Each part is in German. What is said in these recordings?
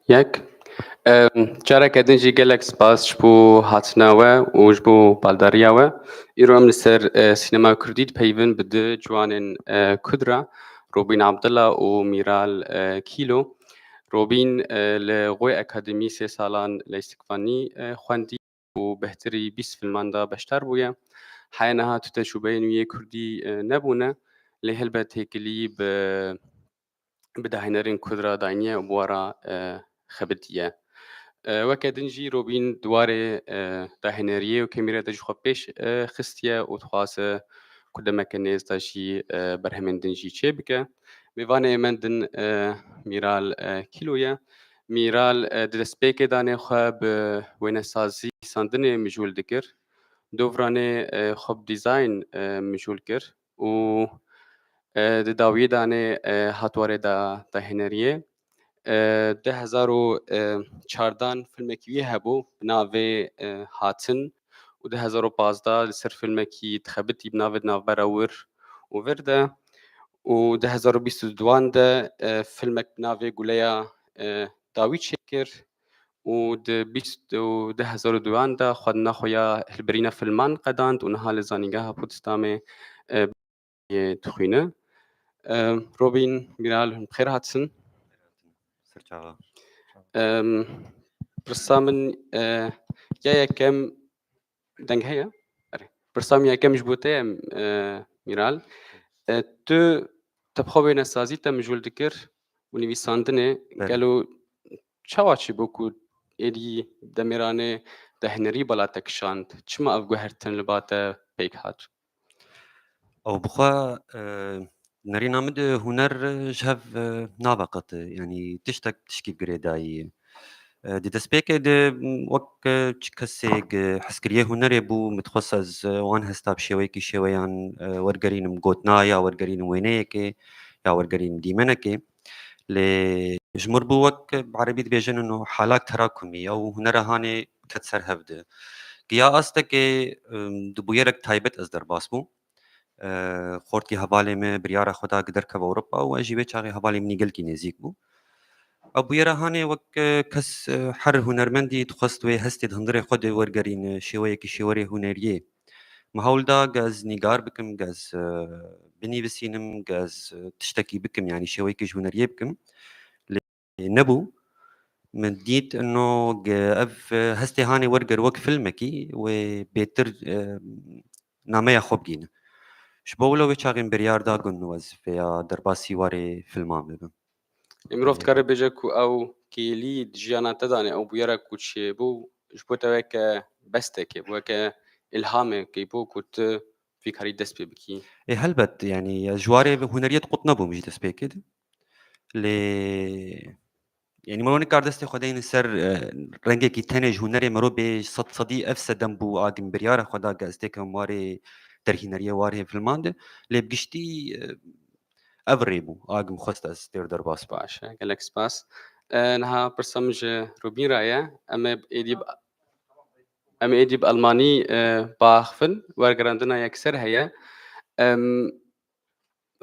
یک جارك ادنجي gelek spas ji bo hatina we û ji bo baldariya we. Îro em li ser sînema Kurdî dipeyvin bi du ciwanên Kurd re, Robîn Abdullah û Mîral Kîlo. Robîn li Xwe Akademî sê salan lêstîkvanî xwendî û behtirî 20 filman da beşdar bûye. Heya niha tu tecrûbeyên wî yê Kurdî nebûne, lê helbet hêkilî bi dahinerên Kurd re dayîniye û bi we re xebitiye. Weke din jî Robîn dwarê dahineriyê û kêmîrê de jî xwe pêş xistiye û dixwaze ku demeke nêz de jî berhemên din jî çê bike. Mêvanê min din Mîral Kîlo ye. Mîral di destpêkê danê xwe bi wênesazî sandinê mijûl dikir. Dovranê xwe bi dîzayn mijûl kir û di dawiyê danê hat warê dahineriyê. 2014 filmekî wî hebû bi navê Hatin û 2015 li ser filmekî dixebitî bi navê Navbera Wir û Vir de û 2022 de filmek bi navê Guleya dawî çêkir û di 2022 de xwedina xwe ya hilbirîna filman qedand û niha li Zanîngeha Potsdamê dixwîne. Robîn, Mîral bi xêr hatin. Pirsa min ya yekem deng heye? Pirsa min yekem ji bo te ye Mîral. Tu tevxwe wênesazî te mijûl dikir û nivîsandinê gelo çawa çîbû ku êdî demêranê dahinerî bala te kişand? Çima ev guhertin li ba te pêk hat? Ew bixwe nerîna min di huner ji hev nabe qet. Yanî tiştek tişkî girêdayî ye. Di destpêkê de wek çi kesêk hezkiriyê hunerê bû, min dixwest ez wan hesta bi şêweyekî şêweyan wergerînim gotina ya wergerînim wêneyekê ya wergerînim dîmenekê. Lê ji mir bû wek bi erebî dibêjin û halak terakûmî ew hunera hanê ket ser hev de. Giya astekê di bûyerek taybet ez derbas bûm. Xortî hevalê me biryara xwe da giderkeve Ewropa û ez jî vê çaxê hevalê min gelkî nêzik bû. Ew bûyera hanê wek kes her hunermendî dixwest wê hestê di hundirê xwe de wergerîne şêweyekî şêwerê huneriyê. Mi hewl da gez nîgar bikim, gez binivîsînim, gez tiştekî bikim yanî şêweyekî ji huneriyê bikim. Lê nebû. Min dît eno ev hestê hanê werger wek filmekî wê bêtir nameya xwe bigîne. Ji bo wilo wê çaxên biryar da got ez vêya derbasî warê filman bibim. Mirov dikare bêje ku ew kêlî di jiyana te danê ew bûyerek ku çêbû ji bo te weke bestekê, weke ilhamekê bû ku tu vî karî dest pê bikî. Helbet yanî ji warê huneriyê qut nebûm ji destpêkê de. Lê yanî mirov nikar destê xwe deyîne ser rengekî tenê ji hunerê mirov bê sed sedî ev sedem bû agin biryara xwe da gez têkevim warê ترهينرية وارهي فيلمان ده لي بقشتي أفريبو آقم خست ستير درباس با باشا gelek spas. Naha pırsam ji Rubîn raye em ê dî bi Almanî biaxivin wergerandina yekser heye.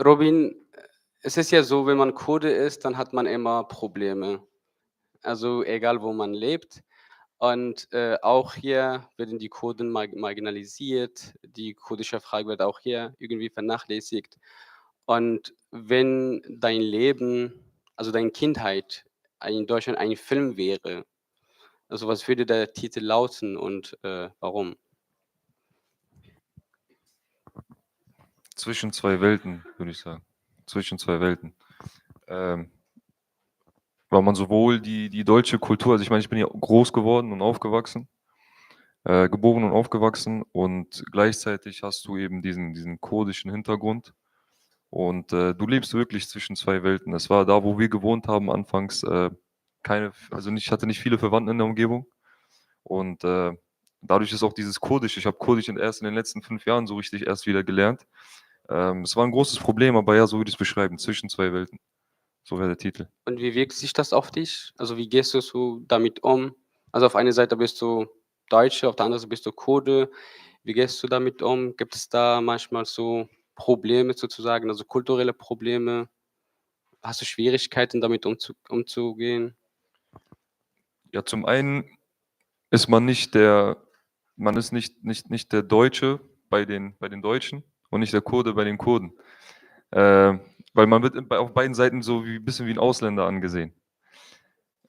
Robin, es ist ja so, wenn man Kurde ist, dann hat man immer Probleme. Also egal, wo man lebt. Und auch hier werden die Kurden marginalisiert. Die kurdische Frage wird auch hier irgendwie vernachlässigt. Und wenn dein Leben, also deine Kindheit in Deutschland ein Film wäre, also was würde der Titel lauten und warum? Zwischen zwei Welten, würde ich sagen. Zwischen zwei Welten. Weil man sowohl die deutsche Kultur, also ich meine, ich bin ja groß geworden und aufgewachsen, geboren und aufgewachsen und gleichzeitig hast du eben diesen kurdischen Hintergrund und du lebst wirklich zwischen zwei Welten. Es war da, wo wir gewohnt haben, anfangs ich hatte nicht viele Verwandte in der Umgebung und dadurch ist auch dieses Kurdisch, ich habe Kurdisch erst in den letzten 5 Jahren so richtig erst wieder gelernt. Es war ein großes Problem, aber ja, so würde ich es beschreiben, zwischen zwei Welten. So wäre der Titel. Und wie wirkt sich das auf dich? Also wie gehst du so damit um? Also auf einer Seite bist du Deutsche, auf der anderen Seite bist du Kurde. Wie gehst du damit um? Gibt es da manchmal so Probleme sozusagen, also kulturelle Probleme? Hast du Schwierigkeiten damit umzugehen? Ja, zum einen ist man ist nicht der Deutsche bei den Deutschen und nicht der Kurde bei den Kurden. Weil man wird auf beiden Seiten so wie ein bisschen wie ein Ausländer angesehen.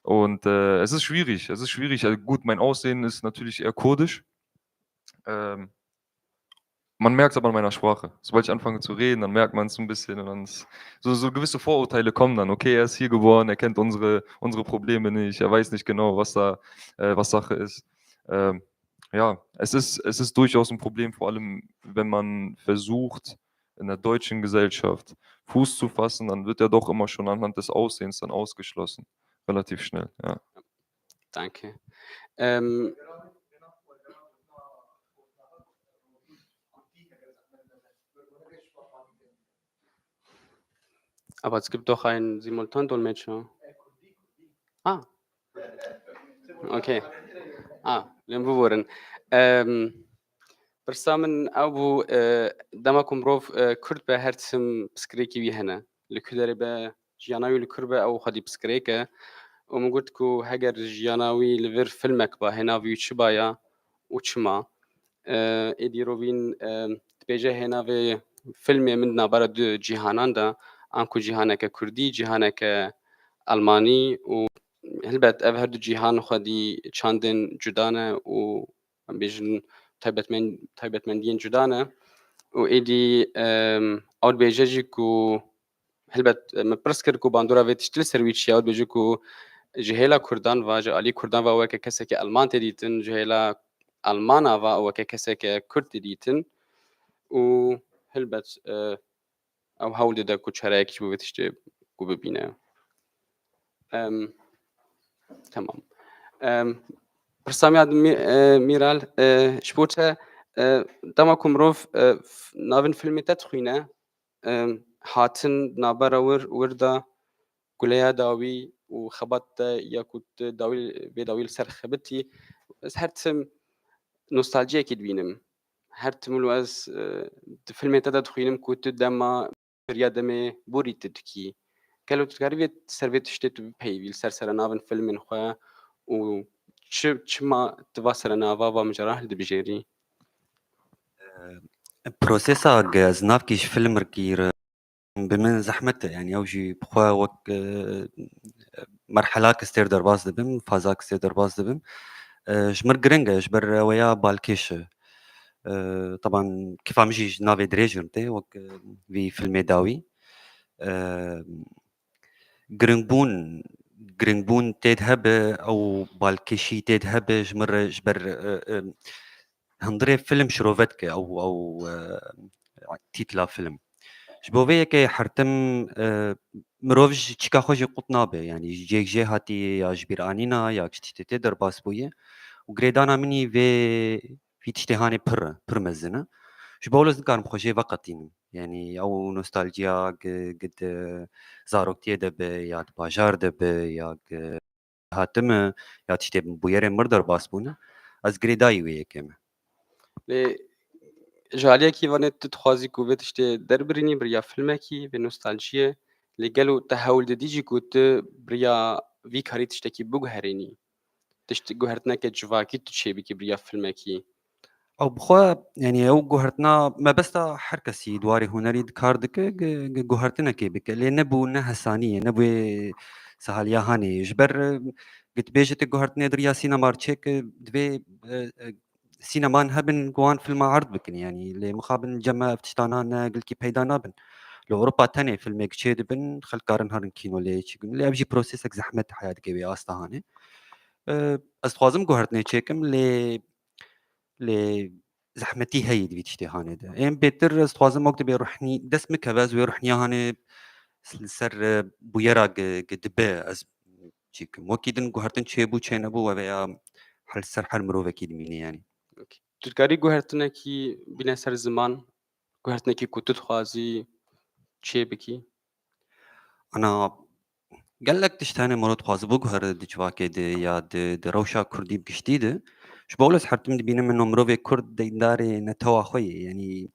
Und es ist schwierig. Es ist schwierig. Also gut, mein Aussehen ist natürlich eher kurdisch. Man merkt es aber an meiner Sprache. Sobald ich anfange zu reden, dann merkt man es so ein bisschen und dann so gewisse Vorurteile kommen dann. Okay, er ist hier geboren, er kennt unsere Probleme nicht, er weiß nicht genau, was Sache ist. Ja, es ist durchaus ein Problem, vor allem wenn man versucht, in der deutschen Gesellschaft Fuß zu fassen, dann wird er doch immer schon anhand des Aussehens dann ausgeschlossen. Relativ schnell, ja. Danke. Aber es gibt doch einen Simultandolmetscher. Ah, okay. لێم ببوورن. پرسا من ئەو بوو دەمەکو مرۆڤ کورد بە هەرچم پسکرێکی وی هەنە لە کوردەرێ بە ژیاناوی لە کورد بە ئەو خەدی پسکرێکە و من گوت و هەگەر ژیاناوی لەڤر فیلمێک بە هێناوی و چ باە و چما ئێدی ڕۆڤین دبێژە هێناوێ فیلمێ من نابەرە دو جیهاناندا ئانکو جیهانێکە کوردی جیهانێکە ئەلمانی و هەلبەت ئەڤ هەردوو جیهان خودی چاندن جودانە و ئەم بێژن تایبەتمەندیên جودانە و ئێدی ئەو دبێژەژی و هەلبەت من پرس کرد و باندۆرا vê tiştî li ser wî çi ya dibêje ku ji hêla Kurdan va ji alî Kurdan va weke kesekî Alman tê dîtin ji hêla Almana va weke kesekî Kurd tê dîtin û hilbet ew hewl dide ku çarekî bû vê tiştê ku bibîne. Tamam. Pirsamiya Mîral ji bo te dema ku mirov navên filmê te dixwîne hatin nabera wir da guleya dawî û xebat te ya ku tu vê dawî li ser xebitî ez her tim nostaljiyekê dibînim. Her tim ez di filmê te de dixwînim ku tu dema biriya demê borî tu dikî. Gelo tu dikarî vê ser vê tiştê tu bipeyivî li ser serenavên filmên xwe û çima tu va serenava va mijarah li dibijêrî? بروسيسا از نافكيش فيلم ركير بمن زحمته يعني اوجي بخوا وك مرحلة كستير درباز دبم فازا كستير درباز دبم جمر جرينجا جبر ويا بالكيش طبعا كيف عم يجي نافي دريجرتي وك في فيلم داوي جرينبون تذهب او بالكيشي تذهب جمر جبر هندري فيلم شروفيتك او تيتلا فيلم جبوفيه كي حرتم مروفج تشيكا خوجي قطنابه يعني جي هاتي يا جبير انينا يا كشتي تدر باس بويه وغريدانا مني في تشتهاني بر مزنه جبولز كان بخوشي فقط يعني أو نوستالجيا قد زاروكتي دب يا باجار دب يا هاتم يا تشتي بويرين مردر باسبونا از جريداي ويا كما لێ ژالەیەکی وانێت تخوازی و بێت شتێ دەربرینی بریا فیلمێکی بێ نوستالژیە لەگەل و تەهەولدەدیجی و tu biriya vî karî tiştekî biguherînî guhertineke civakî tu çêbikî biriya filmekî أو بخوا يعني أو جوهرتنا ما بس هر كسي دواري هنري كار دك جوهرتنا كي بك اللي نبو نها ثانية نبو سهاليا هاني جبر قد بيجت جوهرتنا دريا سينما تشيك دبي سينما هبن جوان فيلم عرض بكن يعني اللي مخابن جمع فتشتانا قل كي بيدا نابن لأوروبا تانية فيلم كشيد بن خل كارن هارن كينو ليش اللي أبجي بروسيسك زحمة حياتك بي أستا هاني أستخدم جوهرتنا تشيكم ل زحمتي هي دي تشتي هاني ده ام بيتر استوازم وقت بيروحني دس مكباز ويروحني هاني سر بويرا قدبه از چيك موكيدن گوهرتن چيبو چينبو ويا حل سر حل مروف اكيد ميني يعني tu dikarî guhertinekî bîne ser ziman guhertinekî ku tu dixwazî çê bikî انا قال لك تشتاني مرات خواز بوغهر دجواك دي يا دي روشا كردي بكشتي دي شبولس حرتم دي بينا منو مروفي كرد دي داري نتوا خوي يعني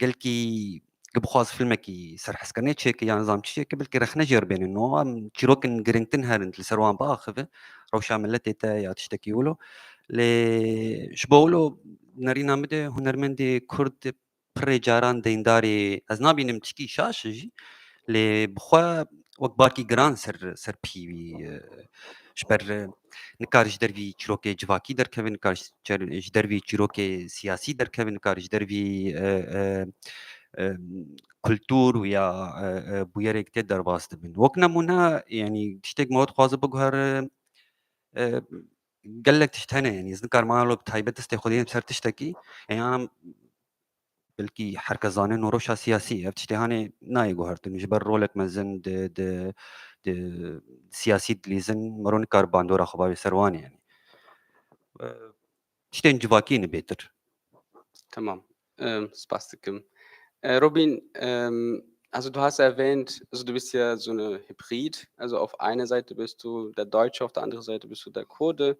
قال كي بخواز فيلمكي سر حسكرني تشيك يعني نظام تشيك قبل كي رخنا جربين انه تشيروكن جرينتن هارنت لسروان باخذ روشا ملتي تا يا تشتكي ولو ل شبولو نارينا مدي هنرمندي كرد بري جاران دينداري از نابينم تشكي شاشجي ل بخوا وەک باکی گران سەر پیوی ژبەر نکاریش دەروی چیرۆکێ جوواکی دەرکەوێن نکاریش دەروی چیرۆکێ سیاسی دەرکەوێن نکاریش دەروی کولتور و یا بویەرێک تێ دەرباز دەبن وەک نەمونە ینی تشتێک مەوە خوازە بگوهر gelek tişt hene yani ez nikar malo taybet destê xwediyên ser tiştekî yani belkî herkes zane noroşa siyasî ev tiştê hanê nayê guhertin ji ber rolek mezin di siyasî dilîzin miro nikar bandora xwe bavê ser wanê yani tiştên civakî ne bêtir Tamam. Spas dikim. Robin, also du hast erwähnt, also du bist ja so eine Hybrid. Also auf einer Seite bist du der Deutsche, auf der anderen Seite bist du der Kurde.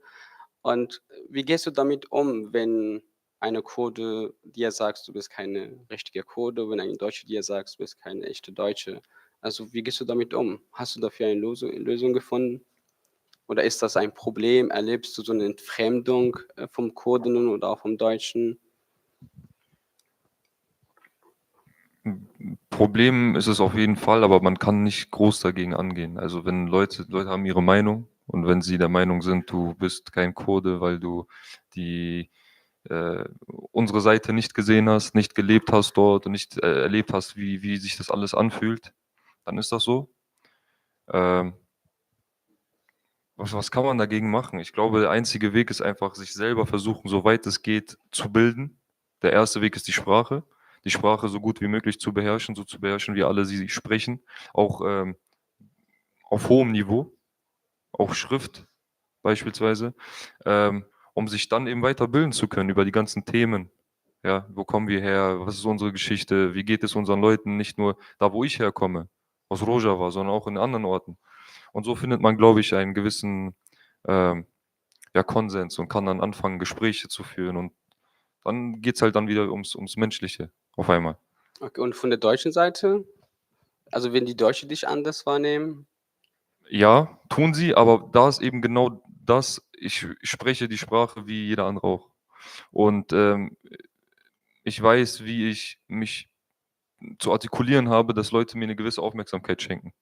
Und wie gehst du damit um, wenn eine Kurde dir sagst, du bist keine richtige Kurde, wenn ein Deutscher dir sagt, du bist keine echte Deutsche? Also wie gehst du damit um? Hast du dafür eine Lösung gefunden? Oder ist das ein Problem? Erlebst du so eine Entfremdung vom Kurden oder auch vom Deutschen? Problem ist es auf jeden Fall, aber man kann nicht groß dagegen angehen. Also wenn Leute haben ihre Meinung und wenn sie der Meinung sind, du bist kein Kurde, weil du die unsere Seite nicht gesehen hast, nicht gelebt hast dort und nicht erlebt hast, wie sich das alles anfühlt, dann ist das so. Was kann man dagegen machen? Ich glaube, der einzige Weg ist einfach, sich selber versuchen, soweit es geht, zu bilden. Der erste Weg ist die Sprache so gut wie möglich zu beherrschen, so zu beherrschen, wie alle sie sprechen, auch auf hohem Niveau, auch Schrift beispielsweise, um sich dann eben weiter bilden zu können über die ganzen Themen. Ja, wo kommen wir her? Was ist unsere Geschichte? Wie geht es unseren Leuten? Nicht nur da, wo ich herkomme, aus Rojava, sondern auch in anderen Orten. Und so findet man, glaube ich, einen gewissen ja, Konsens und kann dann anfangen, Gespräche zu führen. Und dann geht es halt dann wieder ums Menschliche auf einmal. Okay, und von der deutschen Seite? Also wenn die Deutschen dich anders wahrnehmen? Ja, tun sie, aber da ist eben genau das, ich spreche die Sprache wie jeder andere auch. Und ich weiß, wie ich mich zu artikulieren habe, dass Leute mir eine gewisse Aufmerksamkeit schenken.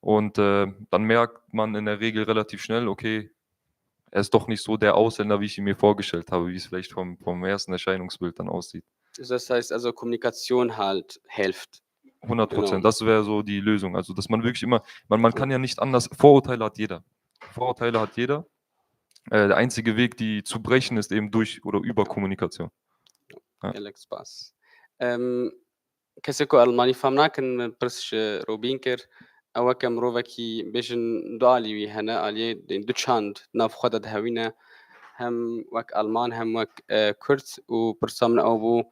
Und dann merkt man in der Regel relativ schnell, okay, er ist doch nicht so der Ausländer, wie ich ihn mir vorgestellt habe, wie es vielleicht vom ersten Erscheinungsbild dann aussieht. Das heißt also, Kommunikation halt hilft. 100%. Genau. Das wäre so die Lösung. Also, dass man wirklich immer, man kann ja nicht anders, Vorurteile hat jeder. Der einzige Weg, die zu brechen, ist eben durch oder über Kommunikation. Ja. Alex Bass. کەسێک و ئەڵمانی فام ناکەن من پرسش ڕۆبین کرد ئەوە کە مرۆڤێکی بێژن دوالیوی هەنە ئالێ دو چاند نافخۆدە هەوینە هەم وەک ئەلمان هەم وەک کورد و پرسام ئەو بوو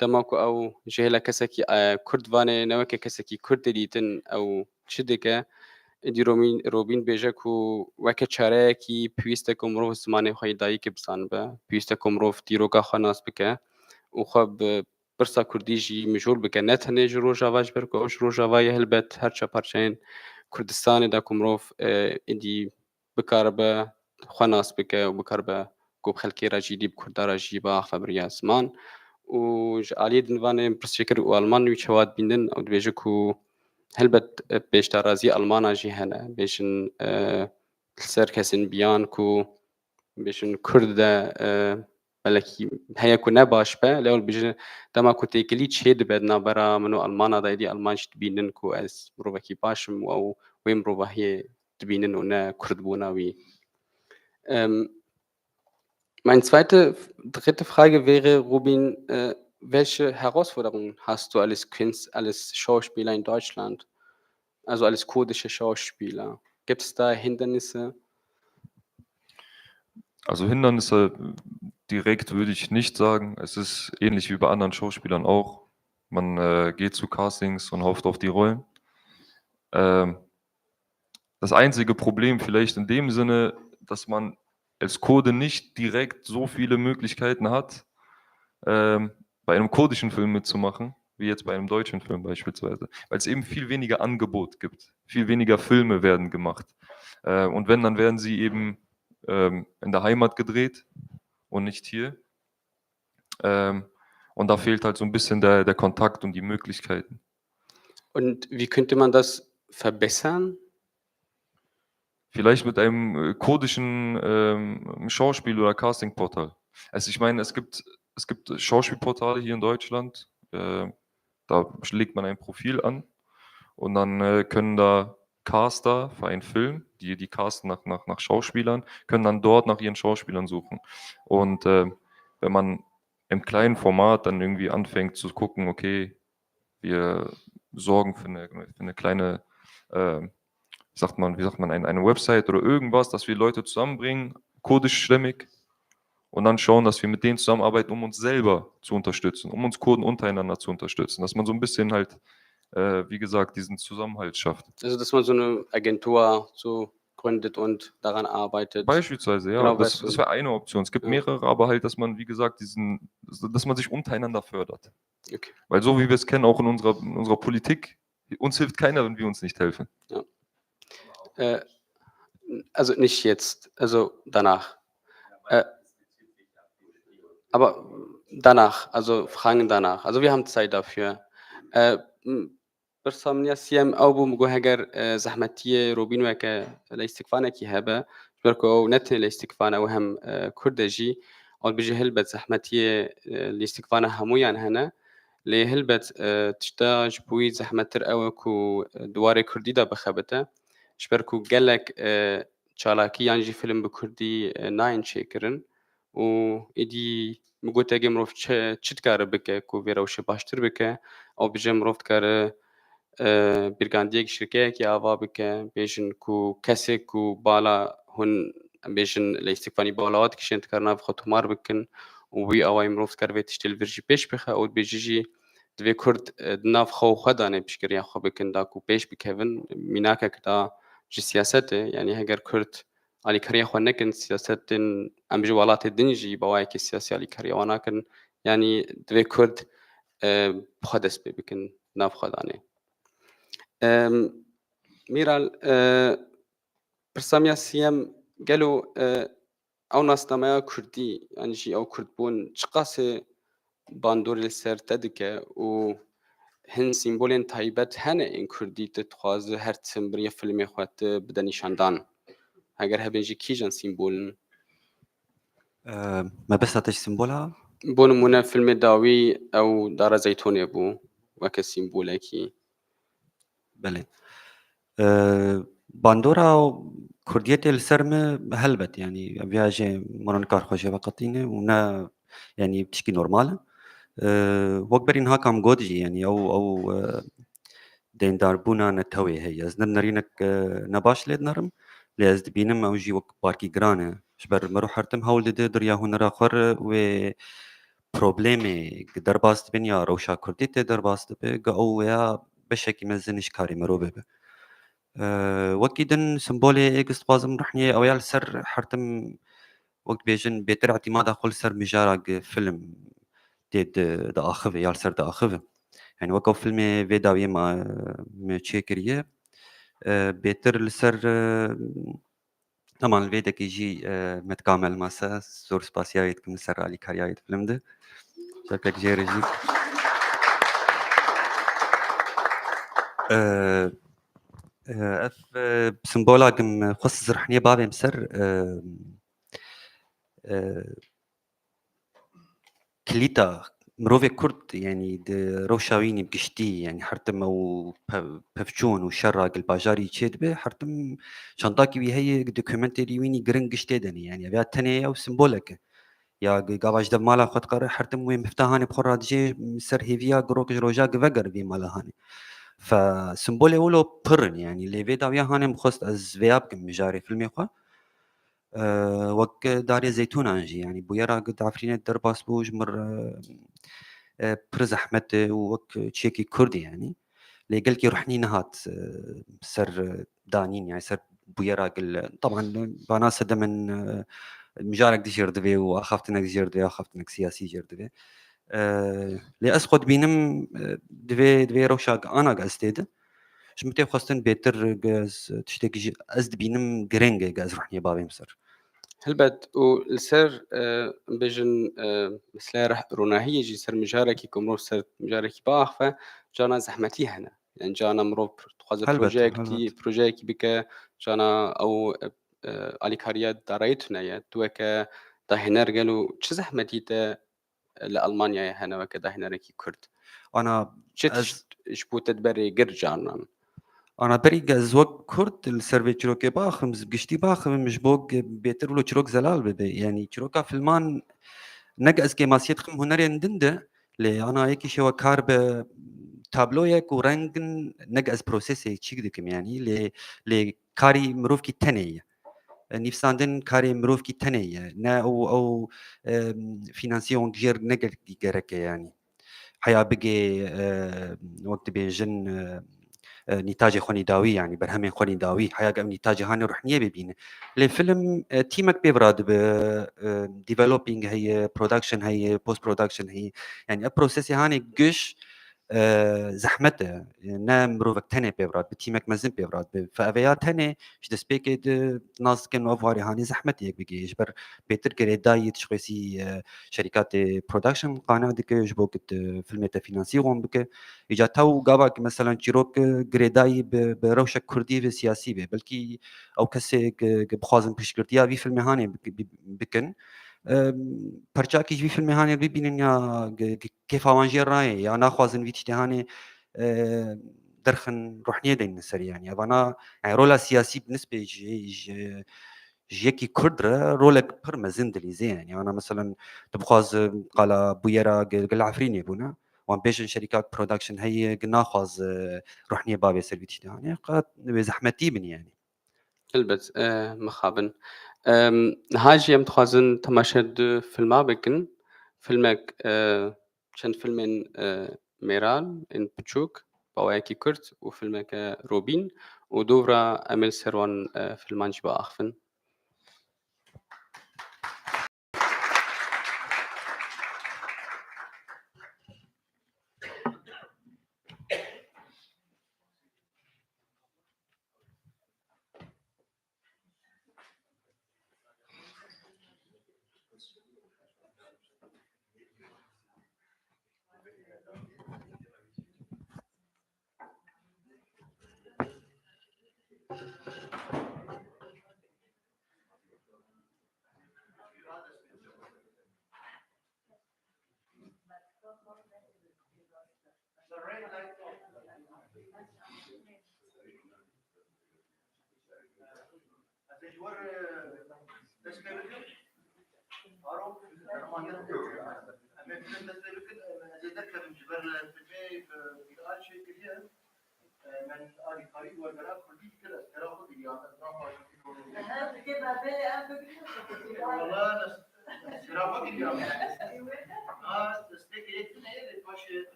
دماكو أو جهلا كسكي كرد فاني نوكي كسكي كرد ديتن أو تشدك دي روبين بيجاكو وكا تشاركي بيستكو مروف زماني خوي دايك بسان با بيستكو مروف ديروكا خناس بك وخب برسا كردي جي مجول بك نتهني جرو جاواج بركو أو جرو جاواي هلبت هرچا پارچين كردستاني داكو مروف إدي بكاربا خناس بك وبكاربا كوب خلكي راجي دي بكردا راجي با خبريا زمان وجالي دنواني برسيكر والمان ويشواد بيندن أو دبيجكو هلبت بيشتا رازي ألمانا جي هنا بيشن سر كسن بيان كو بيشن كردا بلكي هيا كنا باش با لول بيجن دما كو تيكلي تشيد بدنا برا منو ألمانا دايدي ألمان تبينن كو أز مروبكي باشم أو وين مروبا هي تبينن ونا كرد بونا وي Meine dritte Frage wäre, Rubin, welche Herausforderungen hast du als Schauspieler in Deutschland? Also als kurdischer Schauspieler. Gibt es da Hindernisse? Also Hindernisse direkt würde ich nicht sagen. Es ist ähnlich wie bei anderen Schauspielern auch. Man geht zu Castings und hofft auf die Rollen. Das einzige Problem vielleicht in dem Sinne, dass man als Kurde nicht direkt so viele Möglichkeiten hat, bei einem kurdischen Film mitzumachen, wie jetzt bei einem deutschen Film beispielsweise, weil es eben viel weniger Angebot gibt, viel weniger Filme werden gemacht. Und wenn, dann werden sie eben in der Heimat gedreht und nicht hier. Und da fehlt halt so ein bisschen der Kontakt und die Möglichkeiten. Und wie könnte man das verbessern? Vielleicht mit einem kurdischen Schauspiel- oder Castingportal. Also ich meine, es gibt Schauspielportale hier in Deutschland, da legt man ein Profil an und dann können da Caster für einen Film, die casten nach Schauspielern, können dann dort nach ihren Schauspielern suchen. Und wenn man im kleinen Format dann irgendwie anfängt zu gucken, okay, wir sorgen für eine kleine, wie sagt man, eine Website oder irgendwas, dass wir Leute zusammenbringen, kurdischstämmig, und dann schauen, dass wir mit denen zusammenarbeiten, um uns selber zu unterstützen, um uns Kurden untereinander zu unterstützen, dass man so ein bisschen halt, wie gesagt, diesen Zusammenhalt schafft. Also dass man so eine Agentur so gründet und daran arbeitet. Beispielsweise, ja, Genau, das weißt du. wäre eine Option. Es gibt Ja. mehrere, aber halt, dass man, wie gesagt, dass man sich untereinander fördert. Okay. Weil so wie wir es kennen, auch in unserer Politik, uns hilft keiner, wenn wir uns nicht helfen. Also nicht jetzt, also danach. Aber danach, also Fragen danach. Also wir haben Zeit dafür. برسامنيا سيام أو بمجو هجر زحمتية روبين وكا الاستكفانا كي هبا بركو نتن الاستكفانا وهم كردجي أو بيجي هلبت زحمتية الاستكفانا همويان هنا لي هلبت تشتاج بوي زحمتر أو كو دواري كردي دا بخبته شبركو قالك شالاكي يانجي فيلم بكردي ناين شيكرن و إدي مجو تاجي مروف تشت كار بك كو فيرا وش باشتر بك أو بيجي مروف كار برگاندیک شرکه کی آوا بکن بیشن کو کسی کو بالا هن بیشن لیستکفانی بالات کشند کرنا بخاطر بکن و وی آوای مروفت کروی تشتیل ورجی پیش بخه او بیجی دوی کرد ناف خو خدانه بشکری خو بکن دا کو پیش بکن میناکه کدا جی سیاسته یعنی هگر کرد علی کریه خو نکن سیاستن ام جوالات دنجی باوای کی سیاسی علی کریه وناکن یعنی دوی کرد بخدس بکن ناف خدانه ميرال برساميا سيام قالوا أو ناس نمايا كردي يعني شي أو كردبون شقاسي باندور السر تدك و هن سيمبولين تايبت هنا إن كردي تتخاز هر تسمبرية فيلم خوات بدني شاندان هاگر هبنجي كيجان سيمبولن ما بس هتش سيمبولها بون منا فيلم داوي أو دار زيتون يبو وك سيمبولكي بله باندورا و كردية السرمة هلبت يعني فياجي مرن كار خوشة بقطينة ونا يعني بتشكي نورمالة وقبرين هاكام جودجي يعني أو دين داربونا نتوي هي از نرينك نباش ليد نرم لأز بينم أو جي وك باركي جرانة شبر مروح هرتم هول دي دريا هون راخر و پروبلمی درباست بین یا روشا کردی ته درباست به او یا بشکی مزنش کاری مروبه به وکی دن سمبولی اگست بازم رحنی او یال سر حرتم وقت بيجن بيتر اعتماد أقول سر مجارق فيلم تيد دا أخذ يال سر دا أخذ يعني وقف فيلم فيداوية ما تشيكريه بيتر لسر طبعا الفيدا كيجي متكامل ماسا زور سباسيايت كم سر علي كاريايت فيلم ده شكلك جيرجي اف بسمبولا كم خص رحنيه بابي مسر كليتا مروفي كرد يعني روشاويني بقشتي يعني حرتم او بفجون وشراق الباجاري تشيد به حرتم شنطاكي بهي دوكيومنتري ويني جرين قشتي دني يعني ابيات تانية او سمبولك يا قاواج دم مالا خد قرر حرتم وين مفتاحاني بخورا دجي سر هيفيا قروك روجا قفقر في مالا هاني فسمبولي ولو برن يعني اللي فيدا ويا هاني مخصت از فياب كم مجاري فيلمي خوا وك داري زيتون انجي يعني بويرا قد عفرين درباس بوج مر برز احمد وك تشيكي كردي يعني اللي قال كي روحني نهات سر دانين يعني سر بويرا قال طبعا بناس من المجارك دي جردبي واخافت انك جردبي واخافت انك سياسي جردبي لي اسقط بينم دفي روشاق انا قاستيد شمتي خاصة بيتر جاز تشتكي ازد بينم جرينج جاز روحني بابي مصر هلبت والسر بيجن مثل رح روناهية جي سر مجاركي كمرو سر مجاركي باخفة جانا زحمتي هنا يعني جانا مرو تخاز بروجيكتي بك جانا أو أليكاريات داريتنا يا توك داهنر قالوا چه زحمتي تا لألمانيا هنا وك داهنركي كرد انا شت شبو تدبري جرجانا انا بري جازوك كرد السيرفي تشروكي باخم زبقشتي باخم مش بوك بيتر ولو تشروك زلال ببي يعني تشروكا فيلمان نقز كي ماسيت خم هنرين دنده لي انا هيك شو كار ب تابلويك ورنجن نقز بروسيسي تشيك دكم يعني لي كاري مروف كي تنيه نيفساندن كاري مروف كي تنيه نا او فينانسيون غير نقل جرك يعني حيا بقي وقت بيجن نتاجي خوني داوي يعني برهمين خوني داوي حيا قام نتاجي هاني روحنيه ببينه الفيلم تيمك بيبراد ب ديفلوبينج هي برودكشن هي بوست برودكشن هي يعني البروسيس هاني قش زحمته نام مروفك تاني بيبراد بتيمك مزن بيبراد فأبيات هني شدس بيكد ناس كانوا أفواري هاني زحمتي هيك بيجي يجبر بيتر كري دايت شخصي شركات برودكشن قانا ديك جبوك فيلم فينانسيون بك إجا تو قابك مثلا تشيروك جريداي بروشة كردي في سياسي بلكي أو كسي بخوازن بشكرتيا في فيلم هاني بكن پرچاکی وی فیلم هانی ببینن یا كيف وانجي راي یا ناخوازن وی تشتی هانی درخن روحنيه دين سري يعني انا يعني رولا سياسي بالنسبه جيكي كرد رولك بر مزندلي زين يعني انا مثلا تبخاز قال بويرا قال عفريني بونا وان بيجن شركات برودكشن هي قلنا خاز روحنيه بابي سري تشتي هاني قد زحمتي بني يعني هلبت مخابن هاجي ام تخوازن تماشد فيلما بكن فيلمك چند فيلمين ميرال ان بچوك باويكي كرت وفيلمك روبين ودورا امل سروان فيلمان جبا اخفن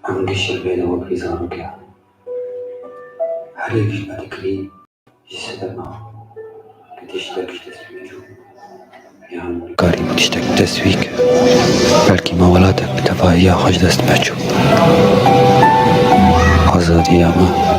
अंगिश बेद वो किसान क्या हर एक अधिकारी जिसे ना تشتاق تسويق يعني قريب تشتاق تسويق بلكي موالاتك بتفاهية خش دست بچو آزادی اما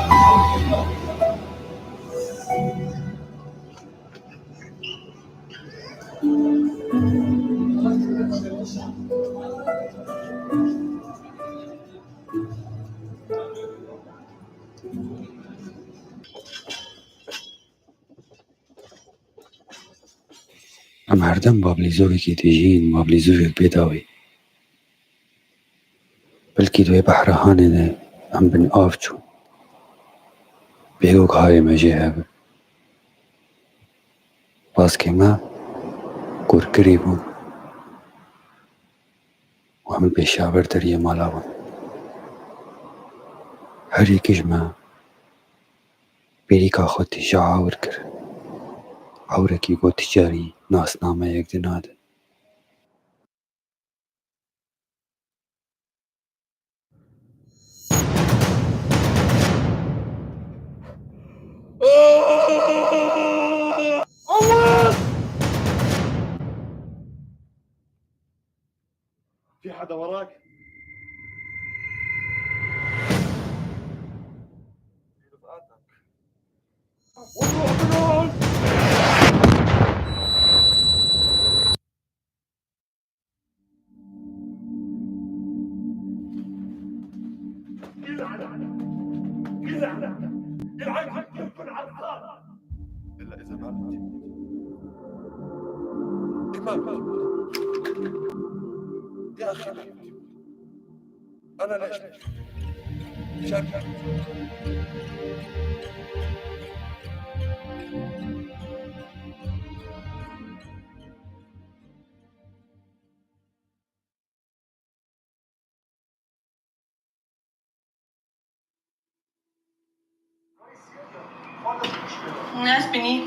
مردم بابلیزوی که تجین بابلیزوی بیداوی بلکی دوی بحرهانه ده هم بن آفچو بیگوک های مجی هبه باز که ما گرگری بون و همه بیشاور دریه مالا بون هر یکیش ما بیریکا خود تیجا عور کرد عورکی گو تجاری ناسنامه یک دناده في حدا وراك؟ رفقاتك وضوح منون يلعن يكون عرفان الا اذا ما إمام يا اخي انا ليش شاكر Ja, das bin ich.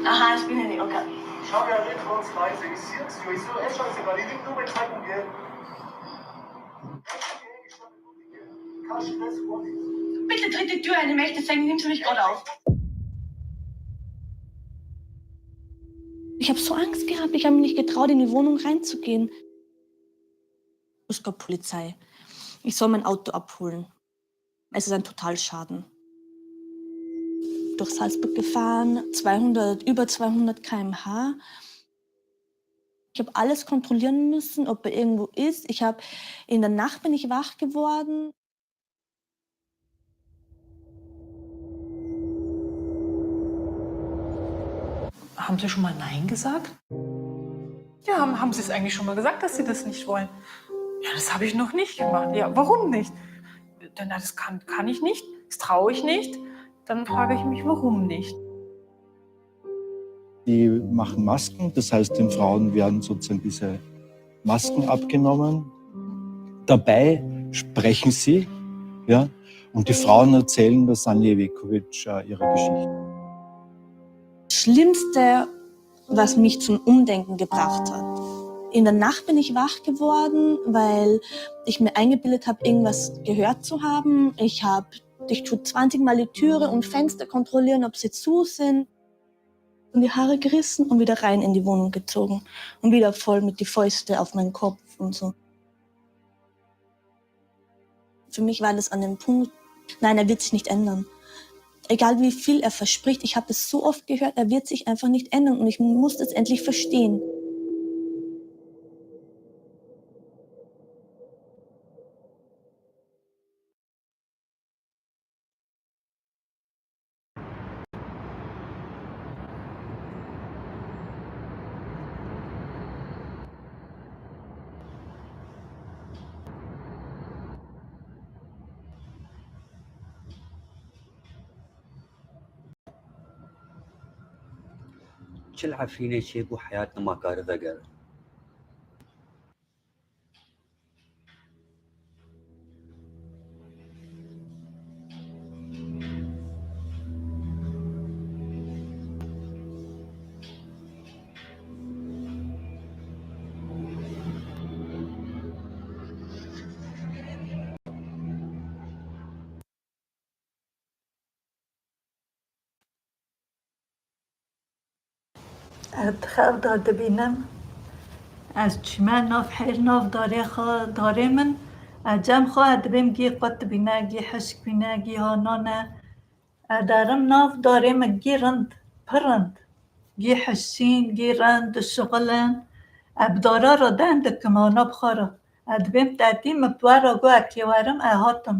Aha, das bin ich, okay. Schau ja nicht von uns leise, ich sieh's dir, ich so echt scheißegal, ich will nur mit Zeitung gehen. Kein Stress, Freunde. Bitte tritt die Tür ein, ich möchte sagen, nimmst du mich gerade auf. Ich habe so Angst gehabt, ich habe mich nicht getraut, in die Wohnung reinzugehen. Es gab Polizei. Ich soll mein Auto abholen. Es ist ein Totalschaden. Durch Salzburg gefahren, über 200 km/h. Ich habe alles kontrollieren müssen, ob er irgendwo ist. In der Nacht bin ich wach geworden. Haben Sie schon mal Nein gesagt? Ja, haben Sie es eigentlich schon mal gesagt, dass Sie das nicht wollen? Ja, das habe ich noch nicht gemacht. Ja, warum nicht? Denn das kann ich nicht, das traue ich nicht. Dann frage ich mich, warum nicht? Die machen Masken, das heißt, den Frauen werden sozusagen diese Masken abgenommen. Dabei sprechen sie, ja, und die Frauen erzählen der Sanja Ivekovic ihre Geschichte. Das Schlimmste, was mich zum Umdenken gebracht hat. In der Nacht bin ich wach geworden, weil ich mir eingebildet habe, irgendwas gehört zu haben. Ich tue 20 Mal die Türe und Fenster kontrollieren, ob sie zu sind. Und die Haare gerissen und wieder rein in die Wohnung gezogen. Und wieder voll mit die Fäuste auf meinen Kopf und so. Für mich war das an dem Punkt, nein, er wird sich nicht ändern. Egal wie viel er verspricht, ich habe es so oft gehört, er wird sich einfach nicht ändern und ich muss das endlich verstehen. كل عفرينة شيب وحياتنا ما كارثة قال. ادخل داده بینم از چمن ناف حیر ناف داره خواه داره من اجم خواه دبیم گی قط بینه گی حشک بینه گی هانانه دارم ناف داره من گی رند پرند گی حسین گی رند شغلن ابدارا را دند کمانا بخارا دبیم تاتیم بوارا گو اکیوارم هاتم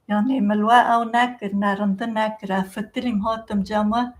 يعني ملوا أو ناكر نارند ناكر فتريم هاتم جامع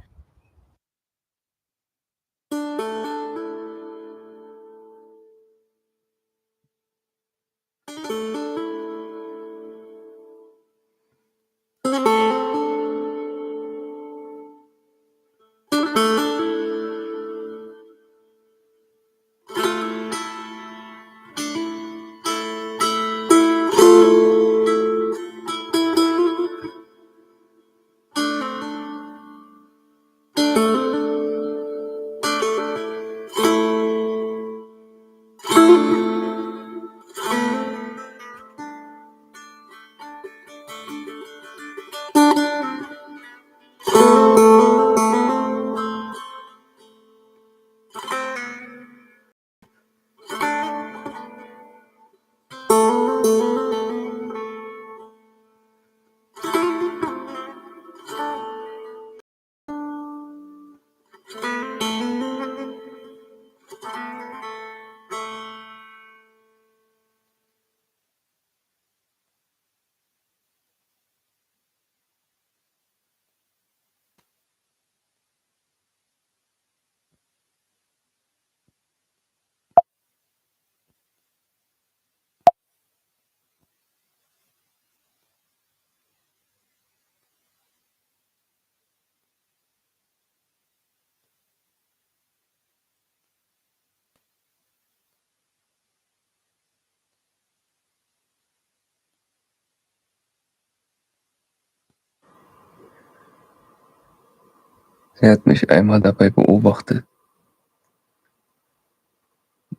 Sie hat mich einmal dabei beobachtet,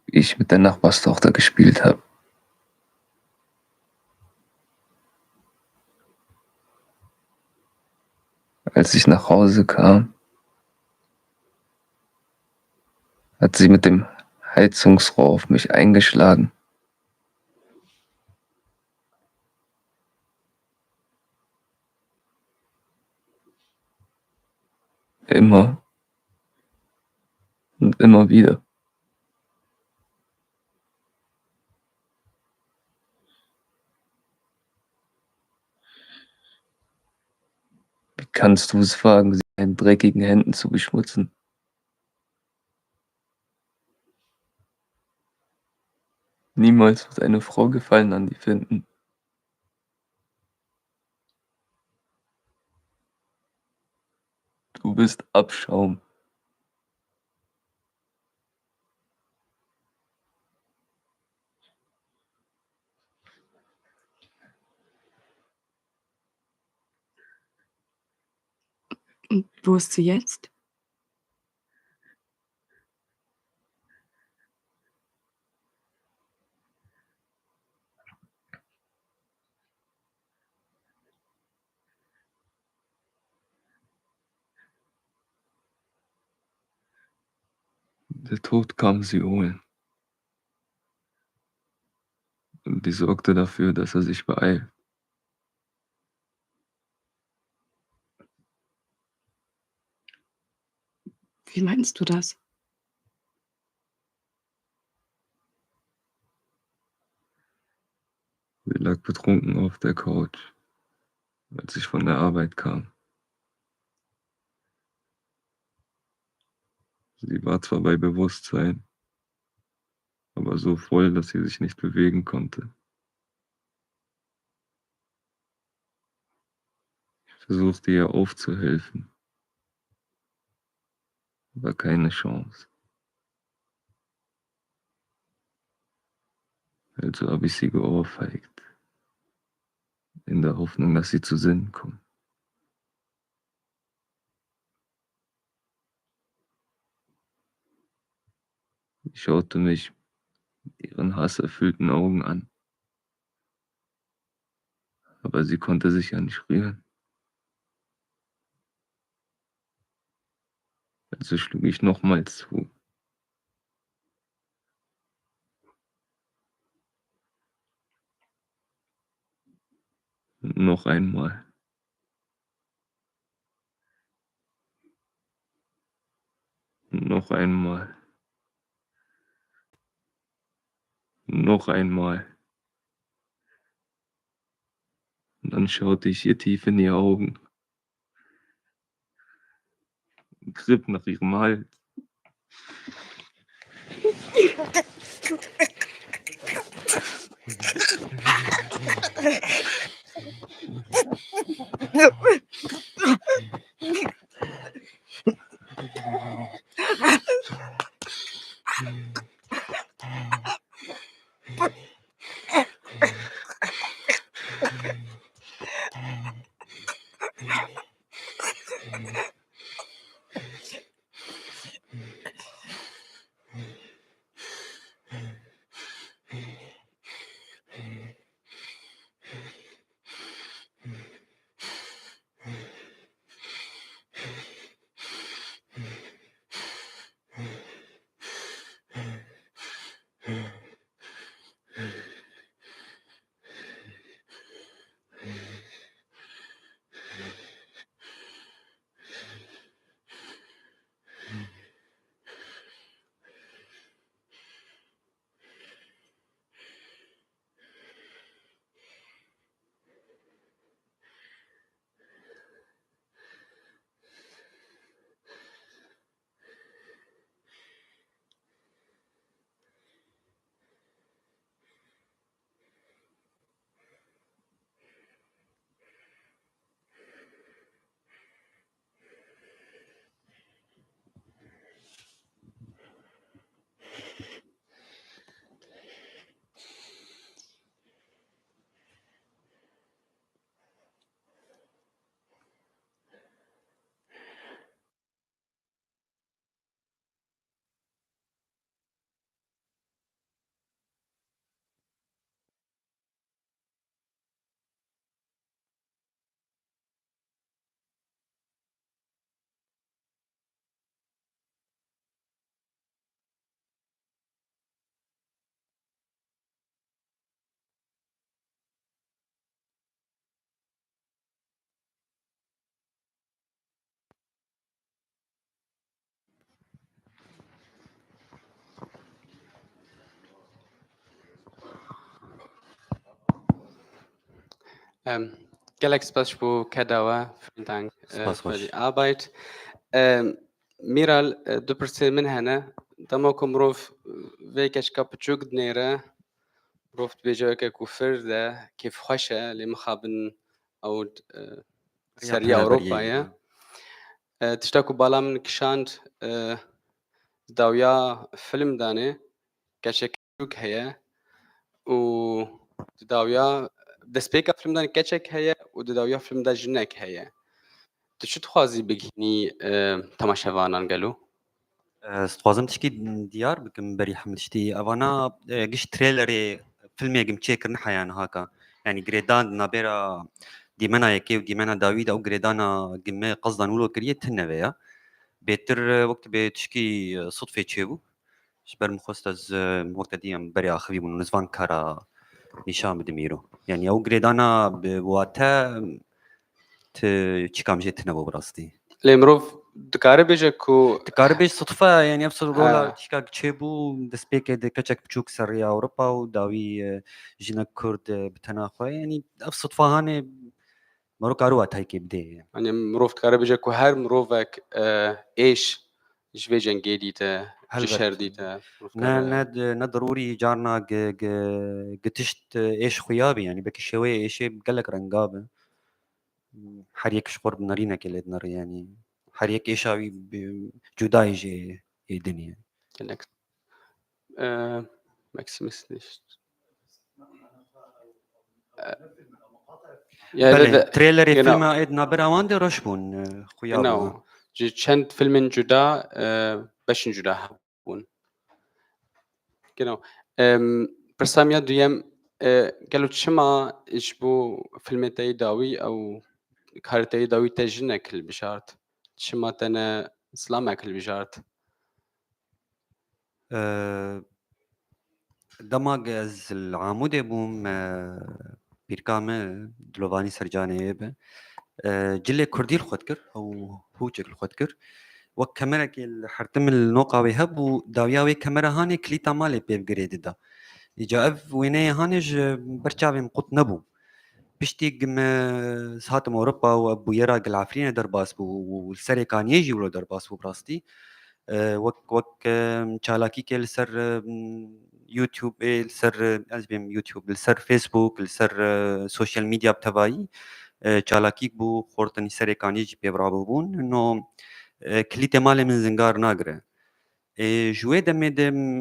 wie ich mit der Nachbarstochter gespielt habe. Als ich nach Hause kam, hat sie mit dem Heizungsrohr auf mich eingeschlagen. Immer und immer wieder. Wie kannst du es wagen, sie mit deinen dreckigen Händen zu beschmutzen? Niemals wird eine Frau Gefallen an dir finden. Du bist Abschaum. Und wo ist sie jetzt? Der Tod kam sie holen. Und die sorgte dafür, dass er sich beeilt. Wie meinst du das? Sie lag betrunken auf der Couch, als ich von der Arbeit kam. Sie war zwar bei Bewusstsein, aber so voll, dass sie sich nicht bewegen konnte. Ich versuchte ihr aufzuhelfen. aber keine Chance. Also habe ich sie geohrfeigt, in der Hoffnung, dass sie zu Sinnen kommt. Sie schaute mich mit ihren hasserfüllten Augen an, aber sie konnte sich ja nicht rühren. Also schlug ich nochmals zu. Und noch einmal. Und noch einmal. Und noch einmal. Und dann schaute ich ihr tief in die Augen und griff nach ihrem Hals. Gelek spas bu Kedawa. Vielen Dank سپاس für die خوش Arbeit. Miral, du percebes min hene, dama ku mirov vê keşka piçûk dinêre, mirov dibêje weke ku fir de, kêfxweş e, lê mixabin ew seriya Ewropayê. Tişta ku bala min kişand dawiya film danê, keçek piçûk heye û di dawiya destpêka film danê keçek heye û di dawiya film de jinek heye. Tu çi dixwazî bigihînî temaşevanan gelo? ستوازم تشكي ديار بكم بري حملشتي أنا قش تريلري فيلمي قم تشيكر نحيان هاكا يعني جريدان نابيرا ديمانا يكي وديمانا داويد أو جريدانا قمة قصدا نولو كريه تنبيا بيتر وقت بتشكي صدفة تشيبو شبر مخستز وقت ديام بري أخوي من نزفان كارا نشام بدميرو يعني أو جريدانا بواتا تشكام جيت تنبو براستي Lê mirov dikare bêje ku تقاربش صدفة يعني نفس الرولا آه. تشكاك تشيبو دسبيك دي كتشك بتشوك سريا أوروبا وداوي جينا كرد بتناخوا يعني نفس صدفة هاني مرو كاروا تايكي بدي يعني mirov dikare bêje ku her mirovek êş ji vê cengê dîte, ji هلبت şer dîte. نا ضروري جارنا قتشت ايش خيابي يعني بك شوية ايش قالك رنقابة حريك شقر بنارينا كليت نار يعني هر یک ایشاوی جدای جه دنیا. Galax. Maximus nicht. Ja, بله تریلر فیلم genau, اید نابر آوان ده روش بون خویا بون. genau. Die چند Filmen جدا بشین جدا هبون. Genau. برسامیا دویم قالوا تشما إجبو فيلم تاي داوي أو كارتاي داوي تجنا كل بشارت تشما تنا سلامة كل بشارت دماغ از العمود بوم بیرکامه دلوانی سرجانه به جله کردی الخود کر او هوچ الخود کر و کامرا که حرتم النوقا وهب و داویاوی کامرا هانی کلیتا مالی پیب گرید دا جاء ويني هانج برشاوي مقط نبو بشتي ساتم اوروبا وابو يرا العفرين درباس بو والسري كان يجي ولا درباس بو براستي وك شالاكي كل سر يوتيوب سر ازبم يوتيوب سر فيسبوك سر سوشيال ميديا بتبعي شالاكي بو خورتني سري كان يجي بيبرابو بون انه كليته مالي من زنجار ناقره جوي دم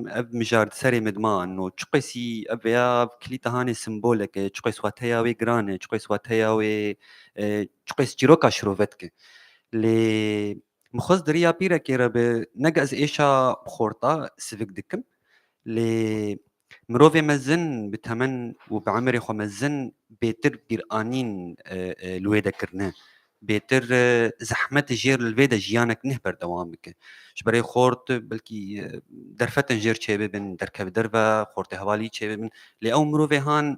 اب مجارد سري مدما انه تشقيسي ابيا كليتا هاني سيمبولك تشقيس واتيا وي جرانه تشقيس واتيا وي تشقيس جيروكا شروفتك لي مخز دريا بيرا كيرا نجاز ايشا بخورطا سيفيك دكم لي مروفي مزن بتمن وبعمري خو مزن بيتر بيرانين الويدا كرنا بيتر زحمت جير الفيدا جيانك نهبر دوامك شبري خورت بلكي درفتن جير تشيبه بن دركب دربه خورت هوالي تشيبه بن لأو مروفي هان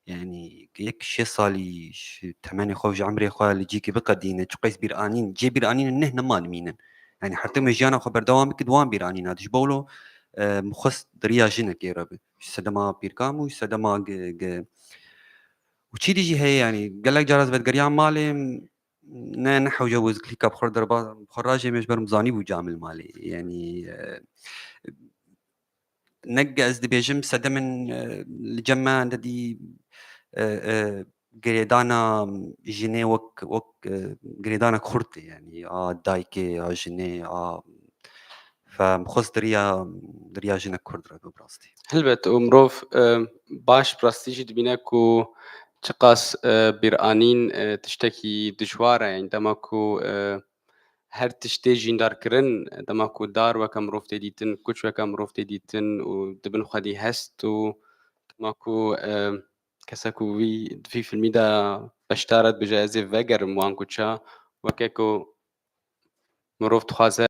يعني يك شي صالي 8 خوج عمري خو اللي جيكي بقدينه تقيس بيرانين جي بيرانين نهنا مال مينن يعني حتى مجانا خبر دوامك دوام بيرانين هذا جبولو مخص دريا جنة كيرب سدما بيركامو سدما وشي ديجي هي يعني قال لك جارز بتقريان مالي نحو جوز كليكا بخور دربا بخراجي مش برمزاني وجامل مالي يعني نقز دي بيجم سدمن الجمع عندي قريدانا جيني وك قريدانا خورتي يعني دايكي جيني فمخص دريا جينا كردرا ببراستي هلبت ومروف باش براستيجي دبيناكو تقاس بيرانين تشتكي دجوارة عندما كو هر تشتيجين دار كرن عندما كو دار وكم روف تديتن كوش وكم روف تديتن ودبن خدي هست و ماكو كساكو في الميدا بشتارت بجائزة فجر موان كوتشا وكاكو مروف تخازه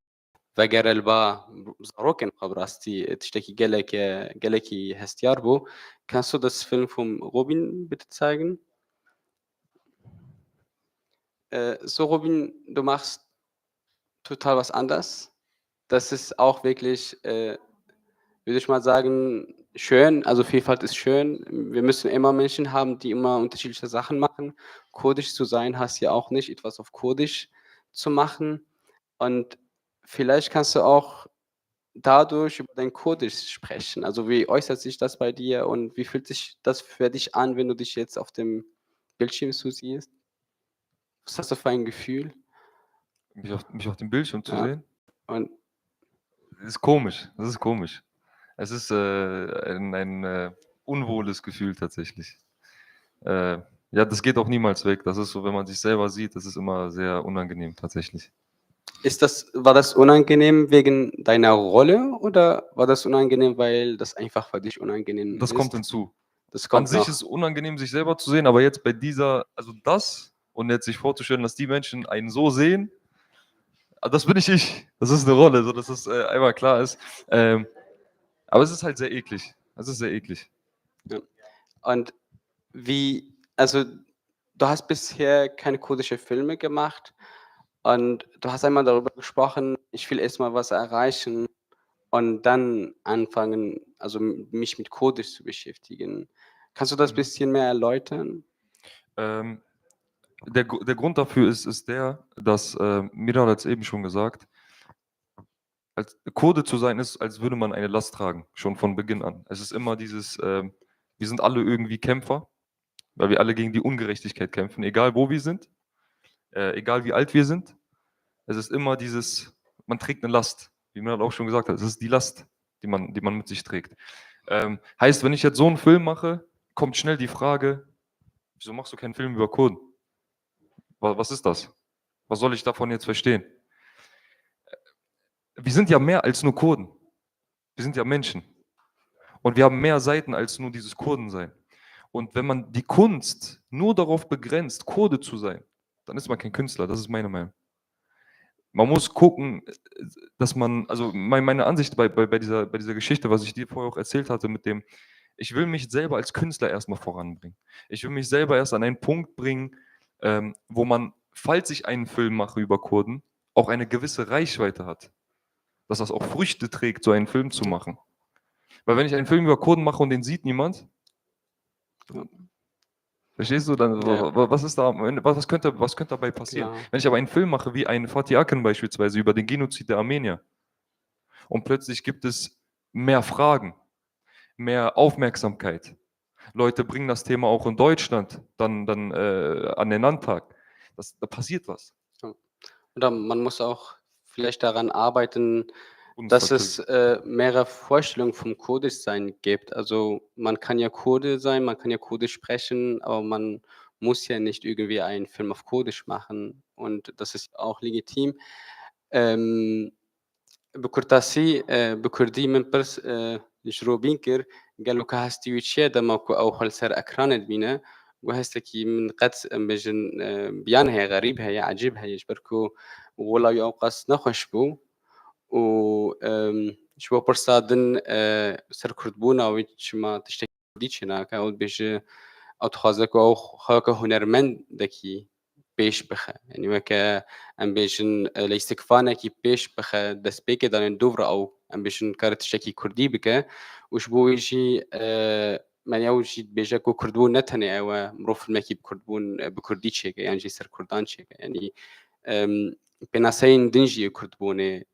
وگر البا زاروكن خبراستي تشتكي جالكي هستيار بو kannst du das Film vom Robin bitte zeigen? So Robin, du machst total was anders. Das ist auch wirklich, würde ich mal sagen, schön. Also Vielfalt ist schön. Wir müssen immer Menschen haben, die immer unterschiedliche Sachen machen. Kurdisch zu sein heißt ja auch nicht, etwas auf Kurdisch zu machen. Und vielleicht kannst du auch dadurch über dein Kurdisch sprechen. Also wie äußert sich das bei dir und wie fühlt sich das für dich an, wenn du dich jetzt auf dem Bildschirm so siehst? Was hast du für ein Gefühl? Mich auf dem Bildschirm zu Ja. sehen? Und Das ist komisch. Das ist komisch. Es ist ein unwohles Gefühl tatsächlich. Ja, das geht auch niemals weg. Das ist so, wenn man sich selber sieht, das ist immer sehr unangenehm tatsächlich. war das unangenehm wegen deiner Rolle oder war das unangenehm, weil das einfach für dich unangenehm Das ist? kommt hinzu. Das An kommt sich noch. ist es unangenehm, sich selber zu sehen, aber jetzt bei dieser, also das und jetzt sich vorzustellen, dass die Menschen einen so sehen, das bin nicht ich. Das ist eine Rolle, so dass es einmal klar ist. Aber es ist halt sehr eklig. Es ist sehr eklig. Ja. Und also du hast bisher keine kurdische Filme gemacht und du hast einmal darüber gesprochen, ich will erstmal was erreichen und dann anfangen, also mich mit Kurdisch zu beschäftigen. Kannst du das ein bisschen mehr erläutern? Der Grund dafür ist der, dass Miral hat es eben schon gesagt, als Kurde zu sein ist, als würde man eine Last tragen, schon von Beginn an. Es ist immer dieses, wir sind alle irgendwie Kämpfer, weil wir alle gegen die Ungerechtigkeit kämpfen, egal wo wir sind, egal wie alt wir sind. Es ist immer man trägt eine Last, wie man auch schon gesagt hat. Es ist die Last, die man mit sich trägt. Heißt, wenn ich jetzt so einen Film mache, kommt schnell die Frage, wieso machst du keinen Film über Kurden? Was ist das? Was soll ich davon jetzt verstehen? Wir sind ja mehr als nur Kurden. Wir sind ja Menschen. Und wir haben mehr Seiten als nur dieses Kurdensein. Und wenn man die Kunst nur darauf begrenzt, Kurde zu sein, dann ist man kein Künstler. Das ist meine Meinung. Man muss gucken, dass man, also meine Ansicht bei dieser Geschichte, was ich dir vorher auch erzählt hatte, mit dem, ich will mich selber als Künstler erstmal voranbringen. Ich will mich selber erst an einen Punkt bringen, wo man, falls ich einen Film mache über Kurden, auch eine gewisse Reichweite hat. Dass das auch Früchte trägt, so einen Film zu machen. Weil wenn ich einen Film über Kurden mache und den sieht niemand, verstehst du, dann was ist da, was könnte dabei passieren? Klar. Wenn ich aber einen Film mache, wie einen Fatih Akin beispielsweise, über den Genozid der Armenier, und plötzlich gibt es mehr Fragen, mehr Aufmerksamkeit. Leute bringen das Thema auch in Deutschland dann an den Landtag. Da passiert was. Oder man muss auch vielleicht daran arbeiten, Und dass es mehrere Vorstellungen vom Kurdischsein gibt. Also man kann ja Kurde sein, man kann ja Kurdisch sprechen, aber man muss ja nicht irgendwie einen Film auf Kurdisch machen. Und das ist auch legitim. بکورتاسی بکردی من پرس جروبین کر قالوا كهستي ويتشي دما او خلسر اكران بينا وهستكي من قد بجن بيان هي غريب هي عجيب هي جبركو ولا يوقس نخش بو و شو برصادن سر كردبونا ويتش ما تشتكي ديتشنا او بيج او تخازك او خاك هنرمند دكي پیش بخه یعنی وکه ام بیشن لیستکفانه کی پیش بخه دست پیک دارن دوباره او ام بیشن کارت شکی کردی بکه وش بویجی من یوجی بیجا کو کردبون نتنه او مروف المکی بکردبون بکردی چه یعنی جی سر کردان چه یعنی بناسین دنجی کردبونه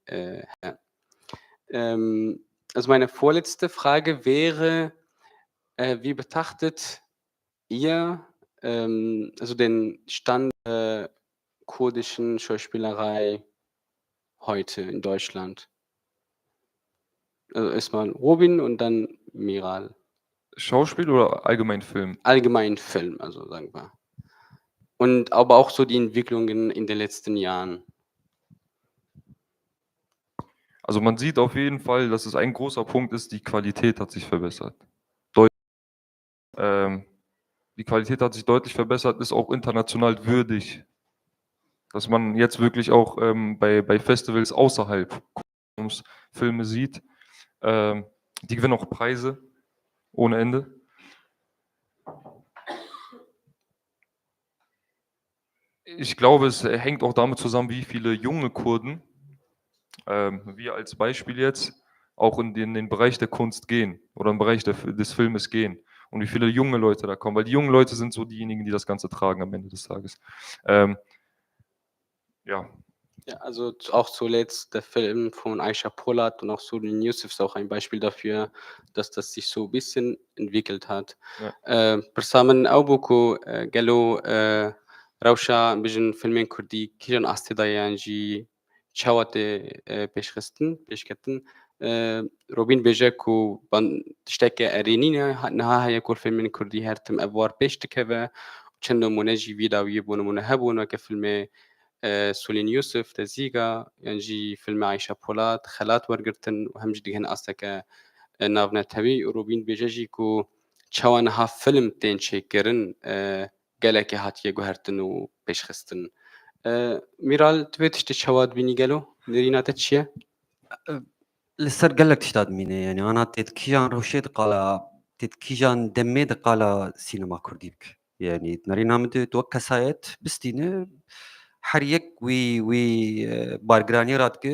also meine vorletzte Frage wäre, wie betrachtet ihr also den Stand der kurdischen Schauspielerei heute in Deutschland? Also erstmal Robin und dann Miral. Schauspiel oder allgemein Film? Allgemein Film, also sagen wir. Und aber auch so die Entwicklungen in den letzten Jahren. Also man sieht auf jeden Fall, dass es ein großer Punkt ist, die Qualität hat sich verbessert. Die Qualität hat sich deutlich verbessert, ist auch international würdig. Dass man jetzt wirklich auch bei Festivals außerhalb Filme sieht. Die gewinnen auch Preise ohne Ende. Ich glaube, es hängt auch damit zusammen, wie viele junge Kurden, wir als Beispiel jetzt, auch in den Bereich der Kunst gehen oder im Bereich des Filmes gehen. Und wie viele junge Leute da kommen, weil die jungen Leute sind so diejenigen, die das Ganze tragen am Ende des Tages. Ja. Ja, also auch zuletzt der Film von Aisha Polat und auch Sulin Yusuf ist auch ein Beispiel dafür, dass das sich so ein bisschen entwickelt hat. Persamen Aubuku Galo Rausha بجن فيلمين كردي كيران أستدايان جي شواتي بيشكتن روبين بيجاكو بان تشتكي أرينينا نها هي كل فيلمين كردي هرتم أبوار بيشتكوا وشنو مناجي فيدا ويبون منهبون كفيلم سولين يوسف تزيغا يعني فيلم عايشة بولات خلات ورقرتن وهم جدي هن أستكا نافنا تبي روبين بيجاجيكو شوانها فيلم تين شيكرن قالك هاتيه جوهرتن وبيشخستن ميرال تبيتش تشواد بيني قالوا ديرينا تتشيا لسر قال لك تشتاد ميني يعني انا تتكيجان روشيت قال تتكيجان دميد قال سينما كرديك يعني تنرينا مد توكا سايت بستينه حريك وي بارغراني رات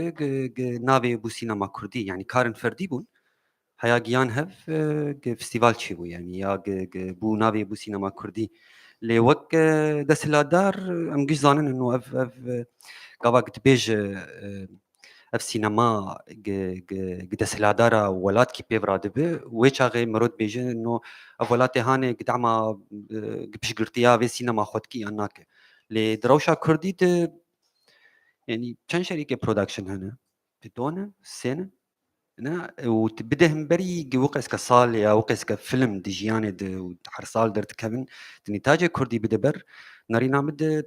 نافي بو سينما كردي يعني كارن فردي بون هيا جيان هف فستيفال تشيبو يعني يا بو نافي بو سينما كردي لي وك دسلادار ام جزانن انه اف قاواك تبيج اف سينما دسلادار ولات كي بيفراد به ويچاغي مرود بيج انه اولات هانه قدعما بيش قرتيا في سينما خدكي اناك لي دروشا كردي يعني كان شركة برودكشن هنا بدونا سنة هنا وتبدهم بري وقس كصاليا وقس كفيلم ديجياني وحرصال درت كابن تنتاج كردي بدبر نارينا مد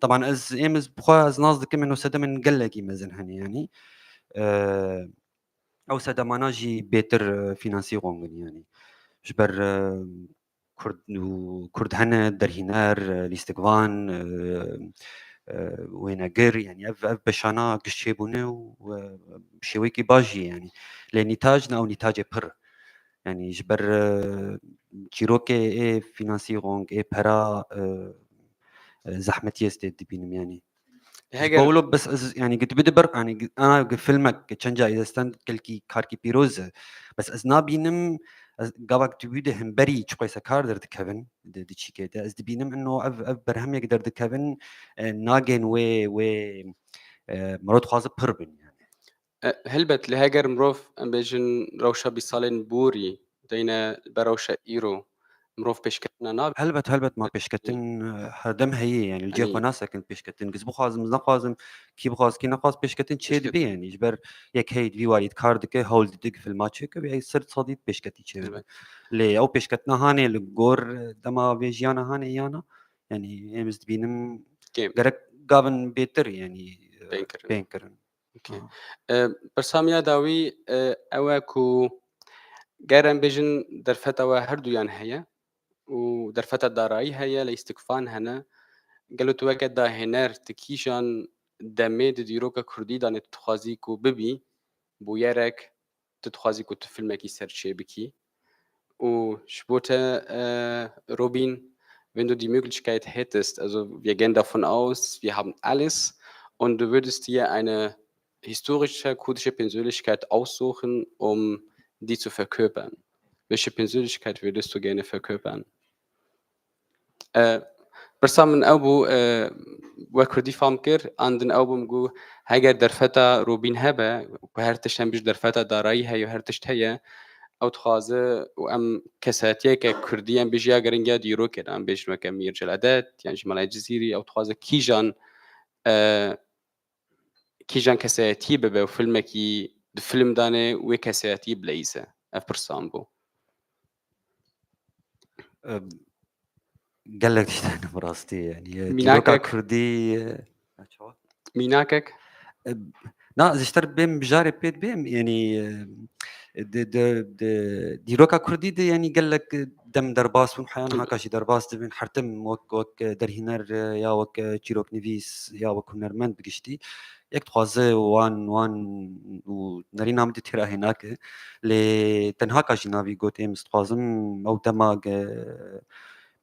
طبعا از ايمز بخوا از ناز كم انه سدا من قلقي مزن هني يعني او سدا ماناجي بيتر فينانسيرونغ يعني جبر كرد هنا درهنار ليستقفان ويناقر يعني اف بشانا قشيبونه وبشويكي باجي يعني لنتاجنا او نتاج بر يعني جبر جيروكي اي فينانسيرونغ اي برا زحمتي استد بينم يعني هاجر بقوله بس يعني قد بدبر يعني انا فيلمك تشنجا اذا استند كلكي كاركي بيروز بس ازنا بينم قابك تبيده هم بري شويس كار درت كيفن دي كده از بينم انه اف برهم يقدر كيفن ناجن و مرات خاص بربن يعني هلبت لهاجر مروف ام بيجن روشا بيصالين بوري دينا بروشا ايرو مروف بيشكتنا ناب هلبت ما بيشكتن هدم هي يعني الجيخ يعني وناسا كنت بيشكتن قز بخازم زنقازم كي بخاز كي نقاز بيشكتن تشيد بي يعني جبر يك هيد في والد كاردك هولد دق في الماتش كبي صرت صديق بيشكتي تشيد هلبت لي او بيشكتنا هاني الجور دما بيجيانا هاني يانا يعني امز بينم جيم قرك قابن بيتر يعني بينكرن بينكرن اوكي برساميا داوي اواكو جارن بيجن درفتا هردو يان هيا ودرفتا داراي هيا لاستكفان هنا قالوا توجد دا هنر تكيشان دميد ديروكا كردي دان تخازيكو ببي بويرك تتخازيكو تفلمكي سرچه بكي und Robin, wenn du die Möglichkeit hättest, also wir gehen davon aus, wir haben alles und du würdest dir eine historische kurdische Persönlichkeit aussuchen, um die zu verkörpern. Welche Persönlichkeit würdest du gerne verkörpern? برسام من أبو وكردي فامكر عندن أبو مجو هاجر درفتا روبين هبة وهرتشتن بيش درفتا دارایی هي وهرتشت هي أو تخازه وأم كساتية ككرديان بيجي أجرينجا ديرو كده أم بيجي مكان ميرج العادات يعني جمال الجزيري أو تخازه كيجان كيجان كساتي ببا وفيلمكي الفيلم دانه وكساتي بليزة أفرسام بو قال لك اشتغل براستي يعني ديروكا ميناكك كردي ميناكك نا زشتر بهم بجاري بيت بهم يعني ديروكا كردي دي يعني قال لك دم درباس وحيانا هكا شي درباس دبن حرتم وك درهنر يا وك جيروك نيفيس يا وك هنرمند بقشتي يك تخوازي وان ونرينا عمدي تيرا هناك لي تنهاكا جنابي قوت امس تخوازم او دماغ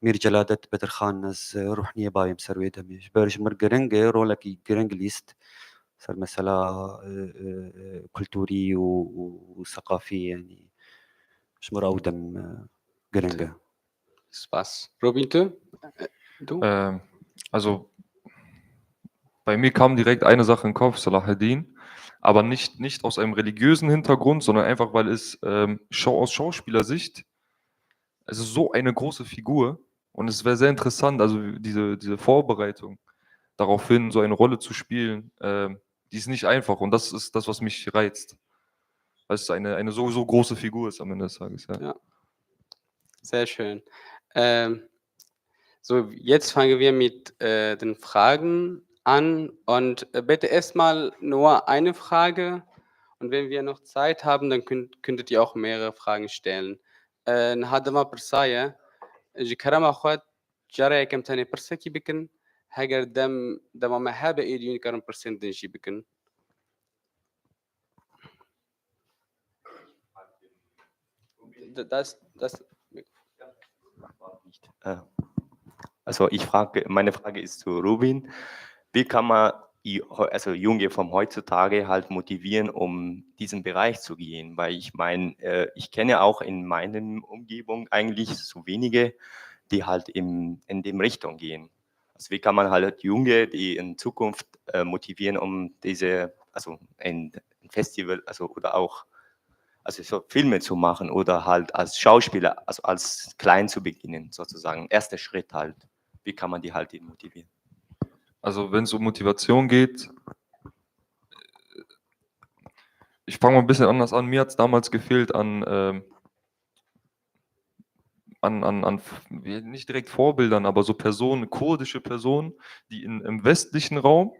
مير جلادة بدر خان نز روحنية بايم سروي دميش برج مر جرنج رولكي جرنج ليست صار مسألة كلتوري وثقافي يعني مش مراودم جرنجة Spaß. Robin, du? Also bei mir kam direkt eine Sache in den Kopf, Salahuddin, aber nicht aus einem religiösen Hintergrund, sondern einfach, weil es aus Schauspielersicht, es ist so eine große Figur und es wäre sehr interessant, also diese Vorbereitung darauf hin, so eine Rolle zu spielen, die ist nicht einfach und das ist das, was mich reizt. Weil es eine so große Figur ist am Ende des Tages. Ja. Ja. Sehr schön. So, jetzt fangen wir mit den Fragen an und bitte erstmal nur eine Frage und wenn wir noch Zeit haben, dann könntet ihr auch mehrere Fragen stellen. نهادما برسايا جي كرامة أخوات جاري كم تاني برسكي بكن هاجر دم ما هابا إيديون كرم برسنت دنجي بكن das Also meine Frage ist zu Rubin. Wie kann man also Junge vom heutzutage halt motivieren, um diesen Bereich zu gehen? Weil ich meine, ich kenne auch in meiner Umgebung eigentlich so wenige, die halt in dem Richtung gehen. Also wie kann man halt Junge, die in Zukunft motivieren, um also ein Festival, also oder auch also so Filme zu machen oder halt als Schauspieler, also als klein zu beginnen sozusagen, erster Schritt halt. Wie kann man die halt motivieren? Also wenn es um Motivation geht, ich fange mal ein bisschen anders an. Mir hat es damals gefehlt nicht direkt Vorbildern, aber so Personen, kurdische Personen, die im westlichen Raum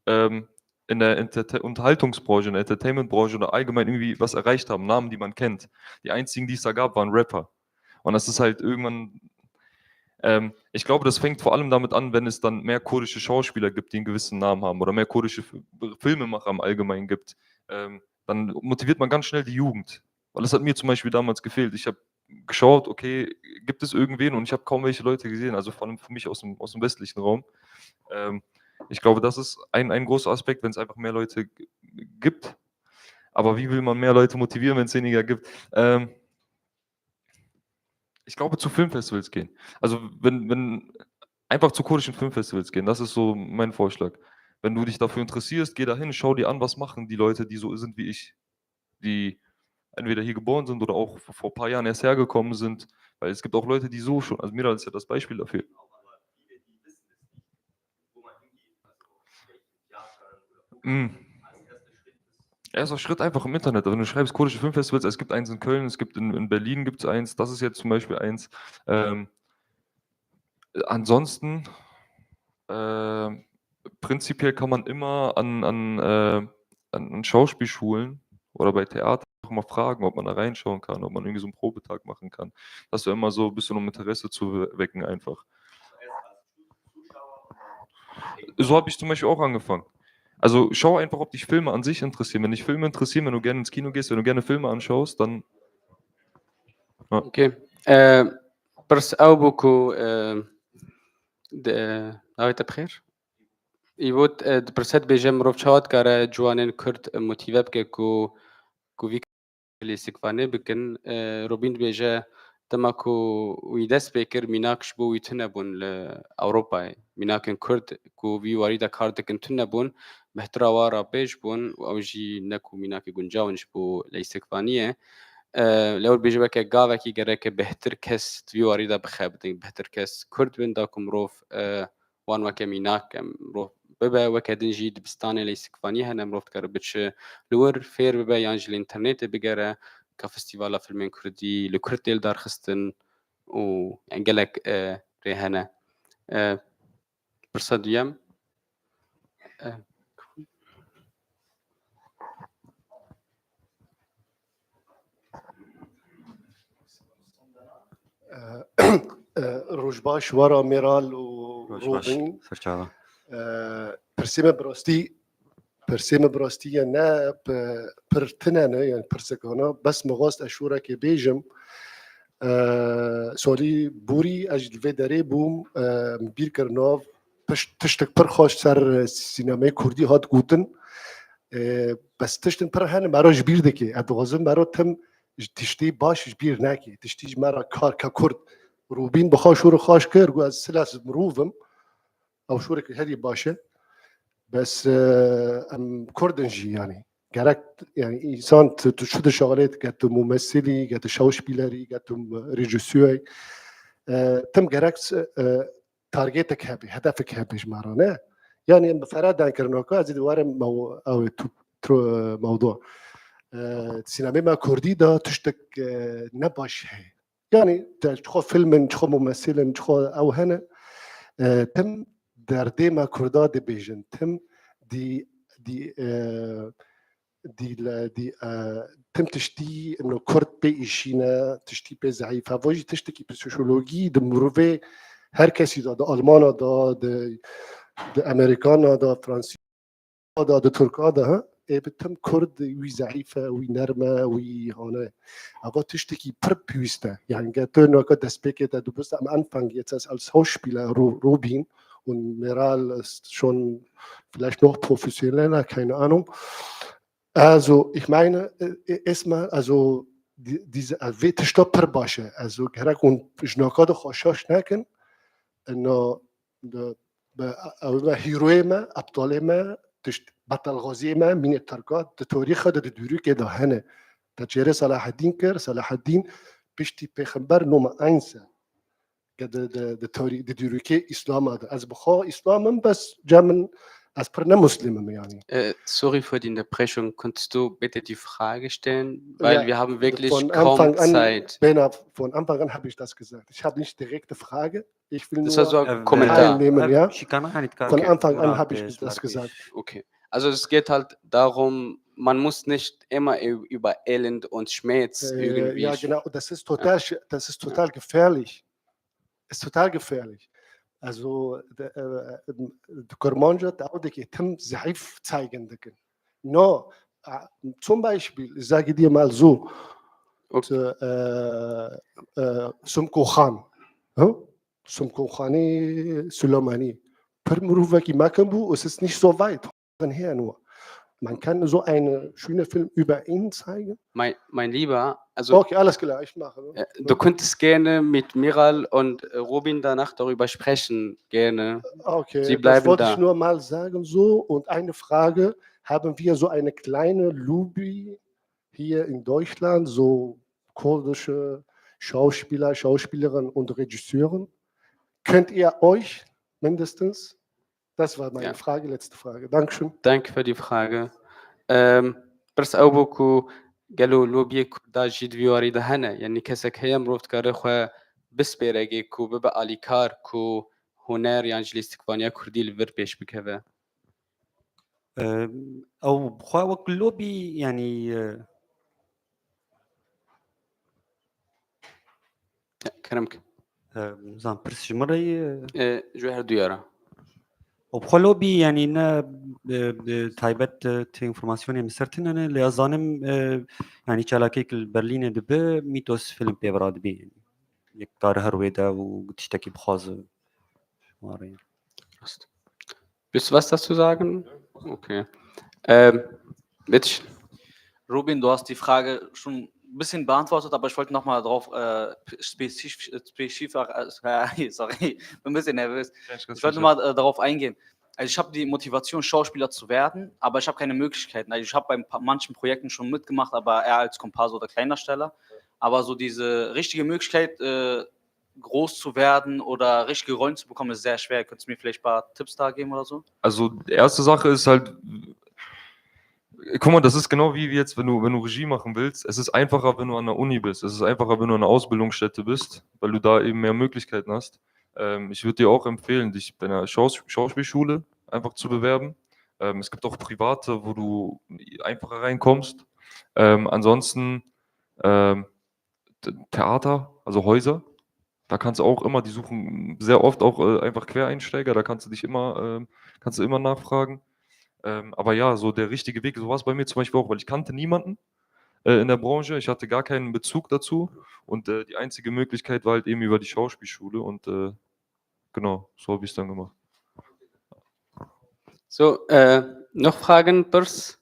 in der Unterhaltungsbranche, in der Entertainmentbranche oder allgemein irgendwie was erreicht haben, Namen, die man kennt. Die einzigen, die es da gab, waren Rapper. Und das ist halt irgendwann, ich glaube, das fängt vor allem damit an, wenn es dann mehr kurdische Schauspieler gibt, die einen gewissen Namen haben oder mehr kurdische Filmemacher im Allgemeinen gibt. Dann motiviert man ganz schnell die Jugend. Weil das hat mir zum Beispiel damals gefehlt. Ich habe geschaut, okay, gibt es irgendwen? Und ich habe kaum welche Leute gesehen, also vor allem für mich aus dem westlichen Raum. Ich glaube, das ist ein großer Aspekt, wenn es einfach mehr Leute gibt. Aber wie will man mehr Leute motivieren, wenn es weniger gibt? Ich glaube, zu Filmfestivals gehen. Also wenn einfach zu kurdischen Filmfestivals gehen, das ist so mein Vorschlag. Wenn du dich dafür interessierst, geh dahin, schau dir an, was machen die Leute, die so sind wie ich, die entweder hier geboren sind oder auch vor ein paar Jahren erst hergekommen sind. Weil es gibt auch Leute, die so schon, also Miral ist ja das Beispiel dafür. Erster Schritt einfach im Internet. Wenn du schreibst kurdische Filmfestivals, es gibt eins in Köln, es gibt in Berlin gibt es eins, das ist jetzt zum Beispiel eins. Ansonsten, prinzipiell kann man immer an Schauspielschulen oder bei Theater auch mal fragen, ob man da reinschauen kann, ob man irgendwie so einen Probetag machen kann. Das wäre immer so ein bisschen, um Interesse zu wecken einfach. So habe ich zum Beispiel auch angefangen. Also schau einfach, ob dich Filme an sich interessieren. Wenn dich Filme interessieren, wenn du gerne ins Kino gehst, wenn du gerne Filme anschaust, dann... Ja. اوکی پرس او بکو دعوت بخیر ایوت پرسد بیجه مروف چهات کاره جوانین کرد موتیوه بکه کو وی کلی سکوانه بکن روبین بیجه تما کو ویدس بکر میناکش بو ویتنه بون لأوروبا میناکن کرد کو وی واریده کاردکن تنه بون بهتر وارا بیج بون و اوجی نکو میناک گنجاونش بو لیسکوانیه لور بیجه بکه گاوه کی گره که بهتر کس وی واریده بخبدین بهتر کس کرد بین دا کمروف وان وکه میناک مروف ببه وکه دنجی دبستانه لیسکوانی هنه مروف کره بچه لور فیر ببه یانج الانترنت بگره که فستیوالا فیلمین کردی لکرد دیل دار خستن و انگلک ریهنه برسا دویم روجباش ورا ميرال وروبين برسيمة براستي نا برتنانة يعني برسكونا بس مغاست أشورا كي بيجم سوري بوري أجل فيداري بوم مبير كرناف تشتك برخاش سر سينماي كردي هاد قوتن بس تشتن برهان مرا جبير دكي أدغازم مرا تم تشتي باش جبير ناكي تشتي مرا كار ككرد روبين بخا شور خاش كر جو از سلاس مروفم او شورك هذه باشا بس ام كردنجي يعني جركت يعني انسان شو شغلات قد ممثلي قد شauspieleri قد ريجيسوري تم جركت تارجتك هابي هدفك هابي جمارنا يعني فراد كرنوكا زيد وارم او موضوع سينما كردي دا تشتك نباش هي يعني تخو فيلم تخو ممثل تخو او هنا تم دردما كردا دي بيجن تم دي تم تشتي انه كرد بيشينا تشتي بزعيفه فوجي تشتكي بسوشيولوجي دمروفي هر كسي دا المانا دا امريكانا دا فرنسي دا تركا دا ها بتم كرد وي زعيفه وي نرمه وي هونه aber تشتكي بربيستا يعني قالتنا كده سبيكت du bist am Anfang jetzt als Schauspieler Robin und Meral ist schon vielleicht noch professioneller, keine Ahnung. Also ich meine erstmal also diese Stopper باشه also gerek und جناكاد خوشاش نکن انه هیروی ما ابطال ما بطل غازی ما من التركات تاريخ ده دوری که دهنه تجربه صلاح الدين كر صلاح الدين بيشتي بيخبر نوم 1 de teorie de dürüke İslam'a da az bخوا İslam'ın bas German als per ne Muslimen yani. Sorry für die Unterbrechung. Könntest du bitte die Frage stellen? Weil Ja, wir haben wirklich von kaum Anfang an, Zeit. Bena, von Anfang an habe ich das gesagt. Ich habe nicht direkte Frage. Ich will Das war so nur ein Kommentar. teilnehmen, ja. Von Okay. Anfang an habe ich das gesagt. Okay. Also es geht halt darum, man muss nicht immer über Elend und Schmerz irgendwie. Ja, genau. Das ist total gefährlich. Ist total gefährlich. Also Kormanja dauert Tim Zaif zeigen. No, zum Beispiel, ich sage dir mal so, Sumko Khan, Sumko Khani Suleimani. Per Muruvaki Makambu, es ist nicht so weit her nur. Man kann so einen schönen Film über ihn zeigen. Mein Lieber, also okay, alles klar, ich mache. Du könntest gerne mit Miral und Robin danach darüber sprechen, gerne. Okay, Sie das bleiben wollte da. ich nur mal sagen so. Und eine Frage, haben wir so eine kleine Lobby hier in Deutschland, so kurdische Schauspieler, Schauspielerinnen und Regisseuren? Könnt ihr euch mindestens? Das war meine Frage, letzte Frage. Dankeschön. Danke für die Frage. بس او بوكو قالوا لوبي كردا جيد فيواري دهنا يعني كسك هي مروفت كاره خو بس بيرجي كو ببقى اليكار كو هنر يعني جليستكفانيا كردي الفير بيش بكذا او بخوا وقت اللوبي يعني كرمك زان برس جمري جوهر ديارة وبخلوبي يعني نا تايبت تي انفورماسيون مسرتن انا اللي اظنم يعني شالاكيك البرلين دبه ميتوس فيلم بيبراد بي يعني يكار هرويدا وتشتكي بخاز مارين Willst du was dazu sagen? Okay. Bitte. Robin, du hast die Frage schon ein bisschen beantwortet, aber ich wollte nochmal darauf spezifisch, sorry, bin ein bisschen nervös. Ich wollte mal darauf eingehen. Also ich habe die Motivation, Schauspieler zu werden, aber ich habe keine Möglichkeiten. Also ich habe bei manchen Projekten schon mitgemacht, aber eher als Komparse oder Kleindarsteller. Aber so diese richtige Möglichkeit, groß zu werden oder richtige Rollen zu bekommen, ist sehr schwer. Könntest du mir vielleicht ein paar Tipps da geben oder so? Also die erste Sache ist halt, guck mal, das ist genau wie jetzt, wenn du Regie machen willst. Es ist einfacher, wenn du an der Uni bist. Es ist einfacher, wenn du an einer Ausbildungsstätte bist, weil du da eben mehr Möglichkeiten hast. Ich würde dir auch empfehlen, dich bei einer Schauspielschule einfach zu bewerben. Es gibt auch private, wo du einfacher reinkommst. Ansonsten Theater, also Häuser. Da kannst du auch immer, die suchen sehr oft auch einfach Quereinsteiger, da kannst du immer nachfragen. Aber ja, so der richtige Weg, so war es bei mir zum Beispiel auch, weil ich kannte niemanden in der Branche, ich hatte gar keinen Bezug dazu und die einzige Möglichkeit war halt eben über die Schauspielschule und genau, so habe ich es dann gemacht. So, noch Fragen, Pers?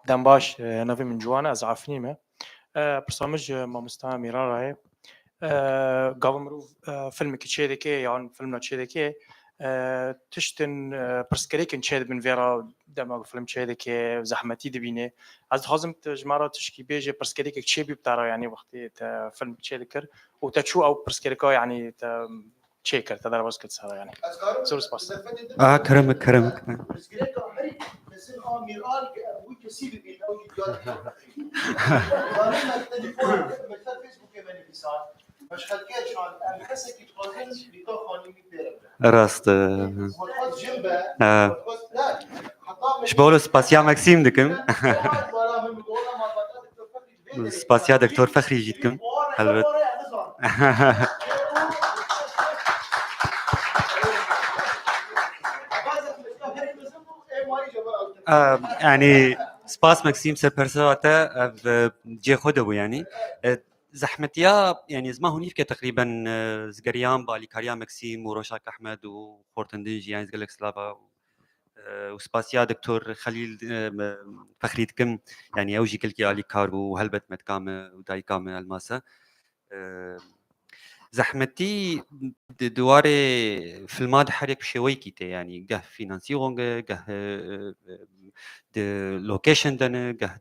دم باش نوی من جوانه از عفنیمه برسامج مامستا میرا رای قابل مروف فيلم كتشيدي كي يعني فيلم تشيدي كي تشتن برسكري كن تشيد من فيرا دم فيلم تشيدي كي زحمتي دبينه از حازم تجمعه تشكي بيجي برسكري كتشيبي بتاعه يعني وقتي فيلم تشيدي كر وتشو او برسكري كا يعني تشيكر تدار بس كتسرا يعني زور سباس كرمك مثل آمیرال که اوی کسی ببینه اوی دیار مثل فیسبوک من نویسان باش خلقه شان کسی که تقاضی بیتا خانی میبره راست شبولو سباسيا ماكسيم دكم سباسيا دكتور فخري جيتكم هلبت يعني سباس ماكسيم سبرسواتا جي خدو يعني زحمتيا يعني زما هونيف تقريبا زغريان باليكاريا ماكسيم وروشاك احمد وخورتندنجي يعني زغلك سلافا وسباسيا دكتور خليل فخريتكم يعني اوجي كلكي اليكار وهلبت متكامه ودايكامه الماسه زحمتي دواري فيلمات حريك بشوي كيتا يعني قه فينانسيون قه د لوكيشن دنا قه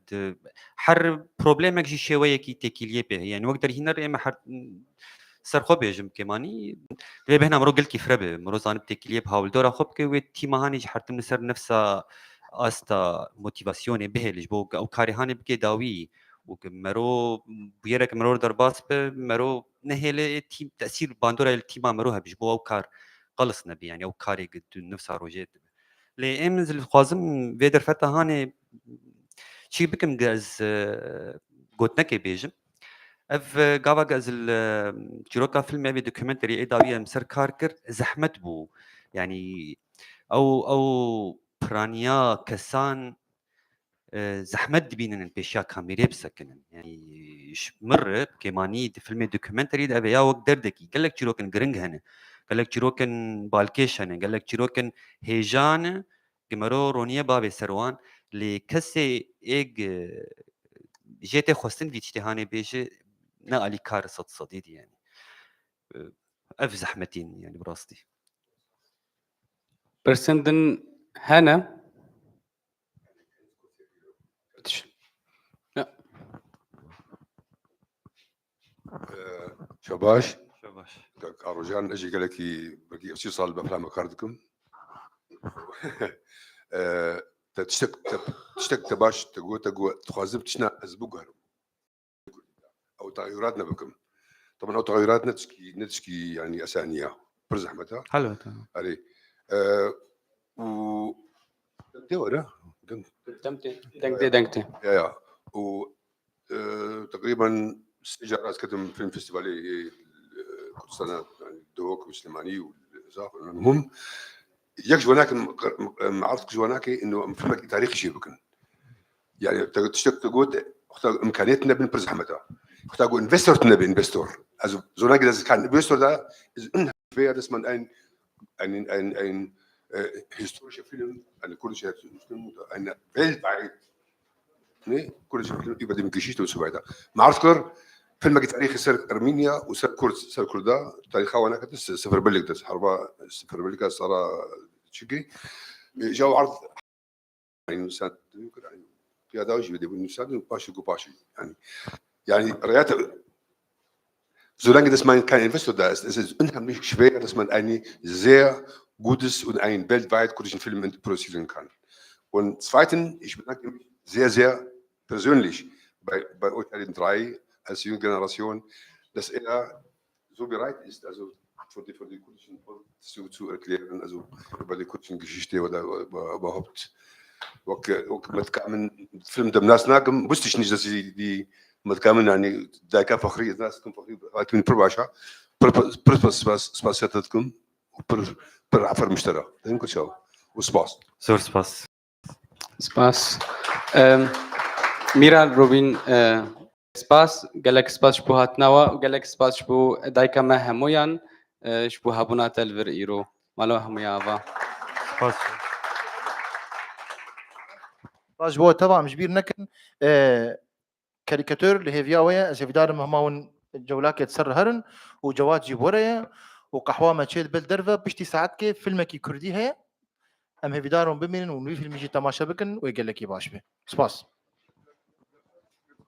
حر بروبليمك جي شوي كيتا كيليه به يعني وقدر هنا ما حر سرخو بيجم كماني لي بهنا مرو قلت كيف ربه مرو زانب تكليه بهاول دورا خب كي وتي مهاني حرتم نسر نفسها استا موتيفاسيون به لجبو او كاري هاني بكي داوي ومرو بيرك مرو درباس مرو نهيله تيم تاثير باندورا التيم مرو بجبو او كار قلص نبي يعني او كاري قد نفسها روجيت لي امز الخوازم فيدر فتا هاني شي بكم جاز قوتنكي بيجم اف قاوا جاز جيروكا فيلم ابي دوكيومنتري اي داويه مسر كاركر زحمت بو يعني او برانيا كسان زحمت بينن بيشا كاميري بسكنن يعني مره كيماني فيلم دوكيومنتري ده يا وقت دردكي قال لك جيروكن جرينج هنا قال لك جيروكن بالكيش هنا قال لك جيروكن هيجان جمرو رونيه بابي سروان لكسي ايج جيتي خوستن فيتشتهاني بيجي نقلي كار صديدي يعني اف زحمتين يعني براستي برسندن هنا شباش شباش كاروجان اجي قال لك بقي شي صار بافلام كاردكم تشتك تباش تقو تخازب تشنا ازبوغر او تغيراتنا بكم طبعا او تغيرات نتشكي يعني اسانيه برزحمتها حلوه تمام علي و دورة دنكتي يا و تقريبا سجارات كتم فيلم فيستيفالي كل سنه يعني دوك وسليماني المهم ياك جواناك معرفك جواناك انه فيلمك تاريخي شي بكن يعني تشتك تقول امكانيتنا بنبرز حمتها تقول انفستور تنبي انفستور also solange das kein Investor da ist unfair dass man ein historischer Film eine kurdische Film eine weltweit ne kurdische Film über die Geschichte und so weiter معرفك فيلمك تاريخي سر ارمينيا وسر كرد سر كردا تاريخها وانا كنت سفر بلك دس حرب سفر بلك صار تشكي جاو عرض يعني سنه يعني في هذا وجه بدي نسال باشي باشي يعني ريات solange dass man kein Investor da ist, ist es unheimlich schwer, dass man ein sehr gutes und einen weltweit kurdischen Film produzieren kann. Und zweitens, ich bedanke mich sehr, sehr persönlich bei euch allen drei als junge Generation, dass er so bereit ist, also für die kurdischen Volk zu erklären, also über die kurdischen Geschichte oder überhaupt. Film dem Nas Nagem wusste ich nicht, dass sie die متكامل يعني ذاك فخرية الناس تكون فخرية لكن برباشا سباساتكم عفر مشترى يمكن شو وسباس سور سباس سباس ميرا روبين سباس قالك سباس شبو هاتناوا وقالك سباس شبو دايكا ما همويان شبو هابونا تلفر ايرو مالو همويا افا سباس باش بو طبعا مش بير نكن كاريكاتور لهيفياوية زيفيدار مهماون جولاك يتسر هرن وجوات جيبوريا وقحوة ما تشيد بالدرفة بشتي ساعات كيف فيلمك كردي هي ام هيفيدارهم بمين ونوي فيلم يجي تماشا بكن ويقول لك باش به سباس